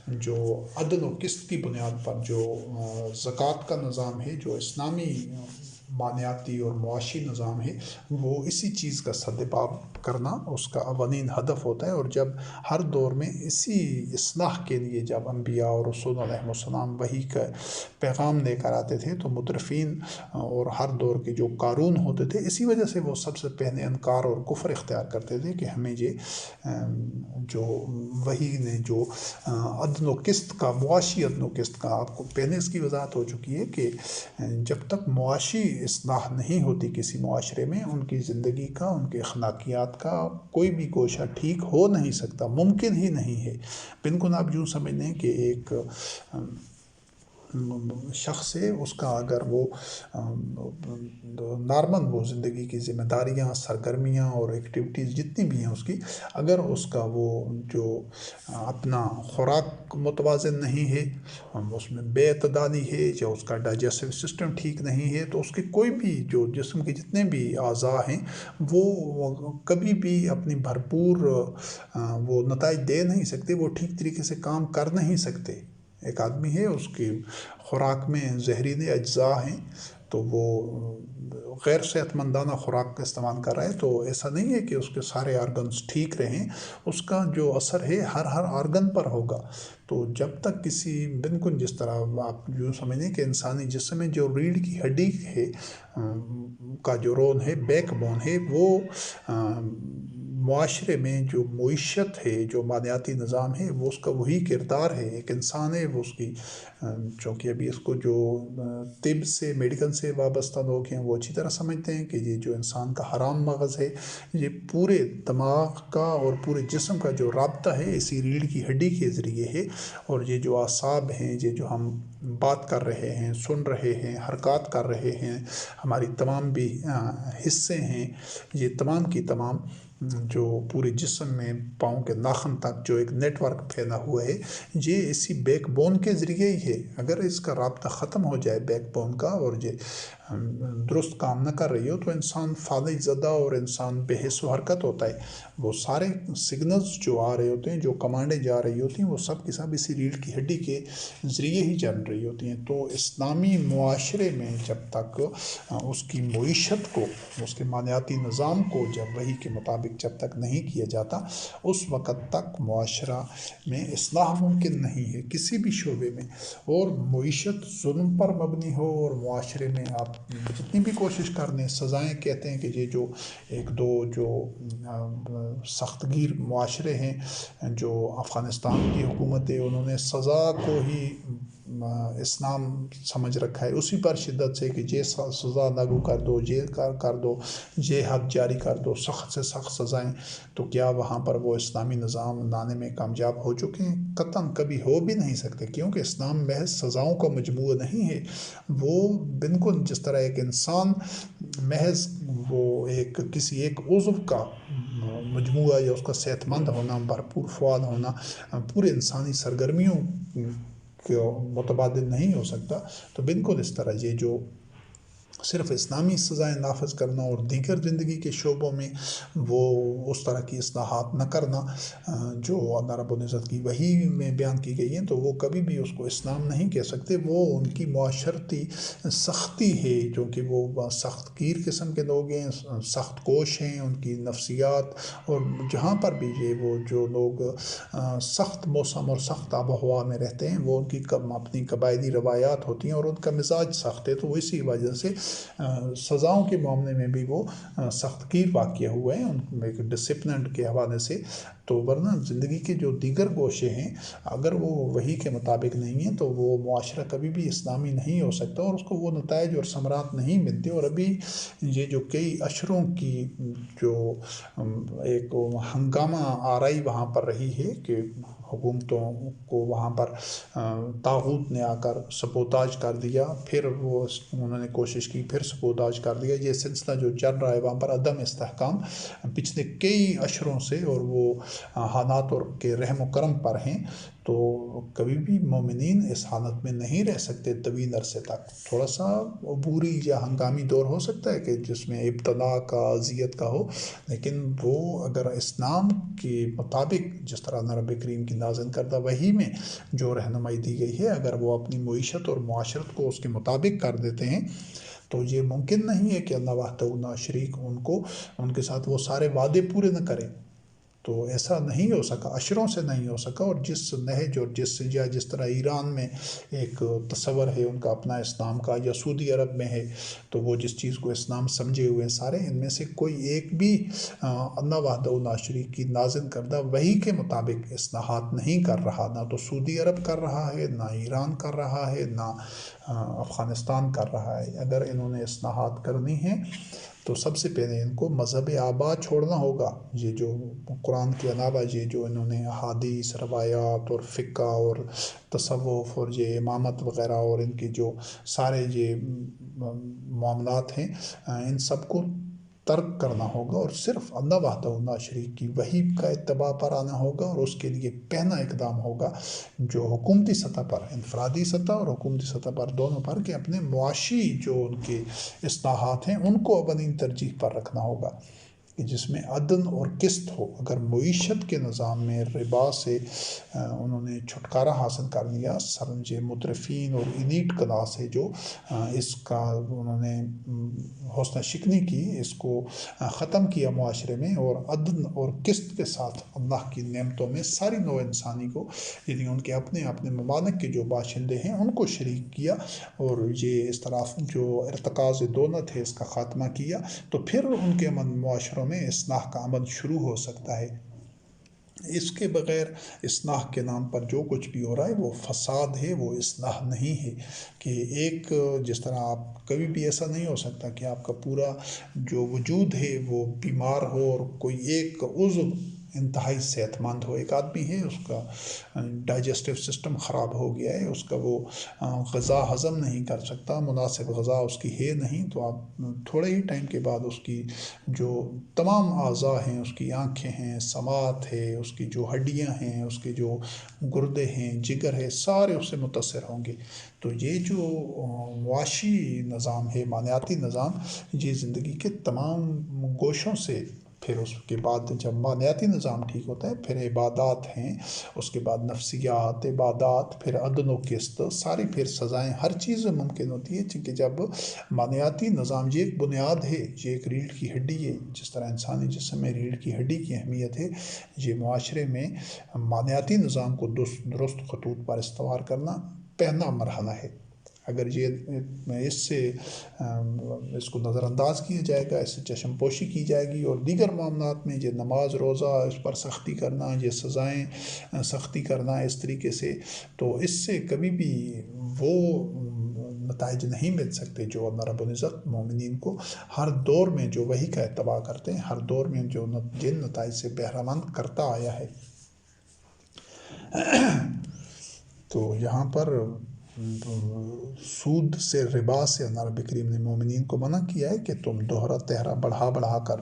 جو عدل و قسط کی بنیاد پر جو زکوٰۃ کا نظام ہے، جو اسلامی مالیاتی اور معاشی نظام ہے، وہ اسی چیز کا سدباب کرنا اس کا اولین ہدف ہوتا ہے۔ اور جب ہر دور میں اسی اصلاح کے لیے جب انبیاء اور رسول علیہ السلام وحی کا پیغام لے کر آتے تھے، تو مترفین اور ہر دور کے جو قارون ہوتے تھے، اسی وجہ سے وہ سب سے پہلے انکار اور کفر اختیار کرتے تھے کہ ہمیں یہ جو وحی نے جو عدل و قسط کا، معاشی عدل و قسط کا، آپ کو پہلے اس کی وضاحت ہو چکی ہے کہ جب تک معاشی اصلاح نہیں ہوتی کسی معاشرے میں، ان کی زندگی کا، ان کے اخلاقیات کا کوئی بھی گوشہ ٹھیک ہو نہیں سکتا، ممکن ہی نہیں ہے۔ بالکل آپ یوں سمجھ لیں کہ ایک شخص ہے، اس کا اگر وہ نارمل وہ زندگی کی ذمہ داریاں، سرگرمیاں اور ایکٹیویٹیز جتنی بھی ہیں اس کی، اگر اس کا وہ جو اپنا خوراک متوازن نہیں ہے، اس میں بے اعتدالی ہے، یا اس کا ڈائجسٹو سسٹم ٹھیک نہیں ہے، تو اس کے کوئی بھی جو جسم کے جتنے بھی اعضاء ہیں، وہ کبھی بھی اپنی بھرپور وہ نتائج دے نہیں سکتے، وہ ٹھیک طریقے سے کام کر نہیں سکتے۔ ایک آدمی ہے، اس کی خوراک میں زہریلے اجزاء ہیں، تو وہ غیر صحت مندانہ خوراک کا استعمال کر رہا ہے، تو ایسا نہیں ہے کہ اس کے سارے آرگنز ٹھیک رہیں، اس کا جو اثر ہے ہر آرگن پر ہوگا۔ تو جب تک کسی، بالکل جس طرح آپ یوں سمجھیں کہ انسانی جسم میں جو ریڑھ کی ہڈی ہے کا جو رول ہے، بیک بون ہے، وہ معاشرے میں جو معیشت ہے، جو مالیاتی نظام ہے، وہ اس کا وہی کردار ہے۔ ایک انسان ہے، وہ اس کی، چونکہ ابھی اس کو جو طب سے، میڈیکل سے وابستہ لوگ ہیں، وہ اچھی طرح سمجھتے ہیں کہ یہ جو انسان کا حرام مغز ہے، یہ پورے دماغ کا اور پورے جسم کا جو رابطہ ہے اسی ریڑھ کی ہڈی کے ذریعے ہے، اور یہ جو اعصاب ہیں، یہ جو ہم بات کر رہے ہیں، سن رہے ہیں، حرکات کر رہے ہیں، ہماری تمام بھی حصے ہیں، یہ تمام کی تمام جو پورے جسم میں پاؤں کے ناخن تک جو ایک نیٹ ورک پھیلا ہوا ہے، یہ اسی بیک بون کے ذریعے ہی ہے۔ اگر اس کا رابطہ ختم ہو جائے بیک بون کا، اور یہ درست کام نہ کر رہی ہو تو انسان فالج زدہ اور انسان بے حس و حرکت ہوتا ہے. وہ سارے سگنلز جو آ رہے ہوتے ہیں، جو کمانڈیں جا رہی ہوتی ہیں، وہ سب کے سب اسی ریڑھ کی ہڈی کے ذریعے ہی چل رہی ہوتی ہیں. تو اسلامی معاشرے میں جب تک اس کی معیشت کو، اس کے مالیاتی نظام کو جب وحی کے مطابق جب تک نہیں کیا جاتا، اس وقت تک معاشرہ میں اصلاح ممکن نہیں ہے کسی بھی شعبے میں. اور معیشت ظلم پر مبنی ہو اور معاشرے میں آپ جتنی بھی کوشش کر لیں، سزائیں کہتے ہیں کہ یہ جو ایک دو جو سخت گیر معاشرے ہیں، جو افغانستان کی حکومت ہے، انہوں نے سزا کو ہی اسلام سمجھ رکھا ہے، اسی پر شدت سے کہ یہ سزا لاگو کر دو، یہ کر دو، یہ حد جاری کر دو، سخت سے سخت سزائیں. تو کیا وہاں پر وہ اسلامی نظام لانے میں کامیاب ہو چکے ہیں؟ قطعاً کبھی ہو بھی نہیں سکتے، کیونکہ اسلام محض سزاؤں کا مجموعہ نہیں ہے. وہ بالکل جس طرح ایک انسان محض وہ کسی ایک عضو کا مجموعہ یا اس کا صحت مند ہونا، بھرپور فعال ہونا، پورے انسانی سرگرمیوں کو متبادل نہیں ہو سکتا. تو بالکل اس طرح یہ جو صرف اسلامی سزائیں نافذ کرنا اور دیگر زندگی کے شعبوں میں وہ اس طرح کی اصلاحات نہ کرنا جو اللہ رب العزت کی وحی میں بیان کی گئی ہیں، تو وہ کبھی بھی اس کو اسلام نہیں کہہ سکتے. وہ ان کی معاشرتی سختی ہے، کیونکہ وہ سخت گیر قسم کے لوگ ہیں، سخت کوش ہیں. ان کی نفسیات، اور جہاں پر بھی وہ جو لوگ سخت موسم اور سخت آب و ہوا میں رہتے ہیں، وہ ان کی اپنی قبائلی روایات ہوتی ہیں اور ان کا مزاج سخت ہے. تو وہ اسی وجہ سے سزاؤں کے معاملے میں بھی وہ سخت گیر واقع ہوئے ہیں، ان میں ڈسپلن کے حوالے سے. تو ورنہ زندگی کے جو دیگر گوشے ہیں، اگر وہ وحی کے مطابق نہیں ہیں تو وہ معاشرہ کبھی بھی اسلامی نہیں ہو سکتا، اور اس کو وہ نتائج اور ثمرات نہیں ملتے. اور ابھی یہ جو کئی اشروں کی جو ایک ہنگامہ آرائی وہاں پر رہی ہے کہ حکومتوں کو وہاں پر طاغوت نے آ کر سبوتاج کر دیا، پھر وہ انہوں نے کوشش کی، پھر سبوتاج کر دیا. یہ سلسلہ جو چل رہا ہے وہاں پر عدم استحکام پچھلے کئی اشروں سے، اور وہ حالات اور کے رحم و کرم پر ہیں. تو کبھی بھی مومنین اس حالت میں نہیں رہ سکتے طویل عرصے تک. تھوڑا سا عبوری یا ہنگامی دور ہو سکتا ہے کہ جس میں ابتلا کا، اذیت کا ہو، لیکن وہ اگر اسلام کے مطابق جس طرح رب کریم کی نازل کردہ وحی میں جو رہنمائی دی گئی ہے، اگر وہ اپنی معیشت اور معاشرت کو اس کے مطابق کر دیتے ہیں، تو یہ ممکن نہیں ہے کہ اللہ وحدہ لا شریک ان کے ساتھ وہ سارے وعدے پورے نہ کرے. تو ایسا نہیں ہو سکا، اشروں سے نہیں ہو سکا. اور جس نہج اور جس طرح ایران میں ایک تصور ہے ان کا اپنا اسلام کا، یا سعودی عرب میں ہے، تو وہ جس چیز کو اسلام سمجھے ہوئے سارے، ان میں سے کوئی ایک بھی اللہ وحدہ لا شریک کی نازل کردہ وحی کے مطابق اصلاحات نہیں کر رہا. نہ تو سعودی عرب کر رہا ہے، نہ ایران کر رہا ہے، نہ افغانستان کر رہا ہے. اگر انہوں نے اصلاحات کرنی ہیں تو سب سے پہلے ان کو مذہب آبا چھوڑنا ہوگا. یہ جو قرآن کے علاوہ یہ جو انہوں نے احادیث، روایات اور فقہ اور تصوف اور یہ امامت وغیرہ اور ان کے جو سارے یہ معاملات ہیں، ان سب کو ترک کرنا ہوگا، اور صرف اللہ وحدہ لا شریک کی وحی کا اتباع پر آنا ہوگا. اور اس کے لیے پہلا اقدام ہوگا جو حکومتی سطح پر، انفرادی سطح اور حکومتی سطح پر دونوں پر، کہ اپنے معاشی جو ان کے اصلاحات ہیں ان کو اولین ترجیح پر رکھنا ہوگا، کہ جس میں عدل اور قسط ہو. اگر معیشت کے نظام میں ربا سے انہوں نے چھٹکارا حاصل کر لیا، سرنج مترفین اور ایلیٹ کلاس ہے جو اس کا انہوں نے حسن شکنی کی، اس کو ختم کیا معاشرے میں، اور عدل اور قسط کے ساتھ اللہ کی نعمتوں میں ساری نوع انسانی کو، یعنی ان کے اپنے اپنے ممالک کے جو باشندے ہیں ان کو شریک کیا، اور یہ اس طرح جو ارتکاز دولت ہے اس کا خاتمہ کیا، تو پھر ان کے معاشروں میں اصلاح کا عمل شروع ہو سکتا ہے. اس کے بغیر اصلاح کے نام پر جو کچھ بھی ہو رہا ہے وہ فساد ہے، وہ اصلاح نہیں ہے. کہ ایک جس طرح آپ کبھی بھی ایسا نہیں ہو سکتا کہ آپ کا پورا جو وجود ہے وہ بیمار ہو اور کوئی ایک عضو انتہائی صحت مند ہو، ایک آدمی ہے اس کا ڈائجسٹو سسٹم خراب ہو گیا ہے، اس کا وہ غذا ہضم نہیں کر سکتا، مناسب غذا اس کی ہے نہیں، تو آپ تھوڑے ہی ٹائم کے بعد اس کی جو تمام اعضاء ہیں، اس کی آنکھیں ہیں، سماعت ہے، اس کی جو ہڈیاں ہیں، اس کے جو گردے ہیں، جگر ہے، سارے اس سے متاثر ہوں گے۔ تو یہ جو معاشی نظام ہے، معنویاتی نظام، یہ زندگی کے تمام گوشوں سے، پھر اس کے بعد جب معنویاتی نظام ٹھیک ہوتا ہے، پھر عبادات ہیں، اس کے بعد نفسیات، عبادات، پھر عدل و قسط، ساری پھر سزائیں، ہر چیز ممکن ہوتی ہے، چونکہ جب معنویاتی نظام، یہ ایک بنیاد ہے، یہ ایک ریڑھ کی ہڈی ہے، جس طرح انسانی جسم میں ریڑھ کی ہڈی کی اہمیت ہے، یہ معاشرے میں معنویاتی نظام کو درست خطوط پر استوار کرنا پہلا مرحلہ ہے۔ اگر یہ اس کو نظر انداز کیا جائے گا، اس سے چشم پوشی کی جائے گی، اور دیگر معاملات میں یہ نماز روزہ اس پر سختی کرنا، یہ سزائیں سختی کرنا اس طریقے سے، تو اس سے کبھی بھی وہ نتائج نہیں مل سکتے جو اللہ رب العزت مومنین کو ہر دور میں جو وحی کا اتباع کرتے ہیں، ہر دور میں جو جن نتائج سے بہرہ مند کرتا آیا ہے۔ تو یہاں پر سود سے، ربا سے اللہ رب کریم نے مومنین کو منع کیا ہے کہ تم دوہرا تہرا بڑھا کر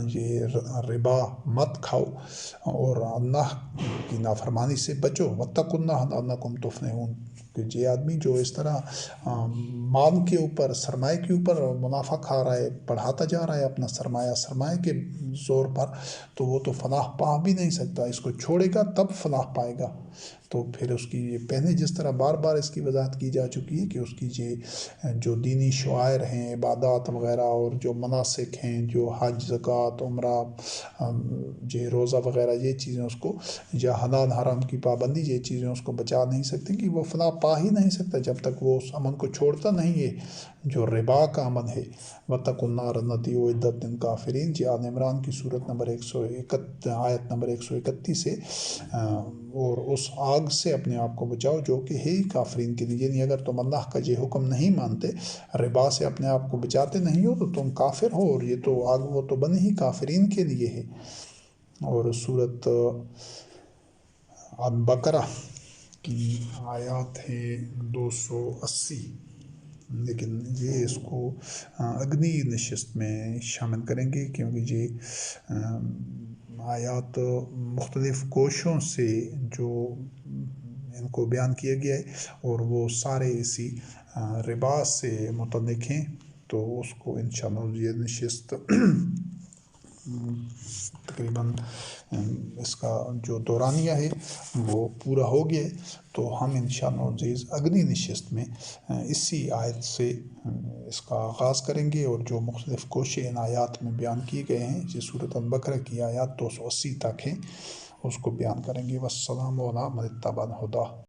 یہ ربا مت کھاؤ، اور اللہ کی نافرمانی سے بچو، واتقوا اللہ لعلکم تفلحون۔ کہ یہ آدمی جو اس طرح مال کے اوپر، سرمایہ کے اوپر منافع کھا رہا ہے، بڑھاتا جا رہا ہے اپنا سرمایہ کے زور پر، تو وہ تو فلاح پا بھی نہیں سکتا، اس کو چھوڑے گا تب فلاح پائے گا۔ تو پھر اس کی یہ پہلے جس طرح بار بار اس کی وضاحت کی جا چکی ہے کہ اس کی یہ جو دینی شعائر ہیں، عبادات وغیرہ، اور جو مناسک ہیں، جو حج، زکوٰۃ، عمرہ، یہ روزہ وغیرہ، یہ چیزیں اس کو، یا حلال حرام کی پابندی، یہ چیزیں اس کو بچا نہیں سکتی، کہ وہ فلاح پا ہی نہیں سکتا جب تک وہ اس عمل کو چھوڑتا نہیں ہے جو ربا کا عمل ہے۔ واتقوا النار التي اعدت للکافرین، جی آل عمران کی صورت نمبر 131، آیت نمبر 131 سے، اور اس آگ سے اپنے آپ کو بچاؤ جو کہ ہے ہی کافرین کے لیے، یعنی اگر تم اللہ کا یہ حکم نہیں مانتے، ربا سے اپنے آپ کو بچاتے نہیں ہو، تو تم کافر ہو، اور یہ تو آگ وہ تو بنی ہی کافرین کے لیے ہے۔ اور صورت البقرہ کی آیات ہے 280، لیکن یہ اس کو اگنی نشست میں شامل کریں گے، کیونکہ یہ آیات مختلف گوشوں سے جو ان کو بیان کیا گیا ہے، اور وہ سارے اسی ربا سے متعلق ہیں، تو اس کو انشاءاللہ یہ نشست تقریباً اس کا جو دورانیہ ہے وہ پورا ہو گیا، تو ہم انشاءاللہ عزیز اگلی نشست میں اسی آیت سے اس کا آغاز کریں گے، اور جو مختلف کوشے ان آیات میں بیان کیے گئے ہیں، جس سورۃ البقرہ کی آیات 280 تک ہیں، اس کو بیان کریں گے۔ والسلام علی من اتبع الہدی۔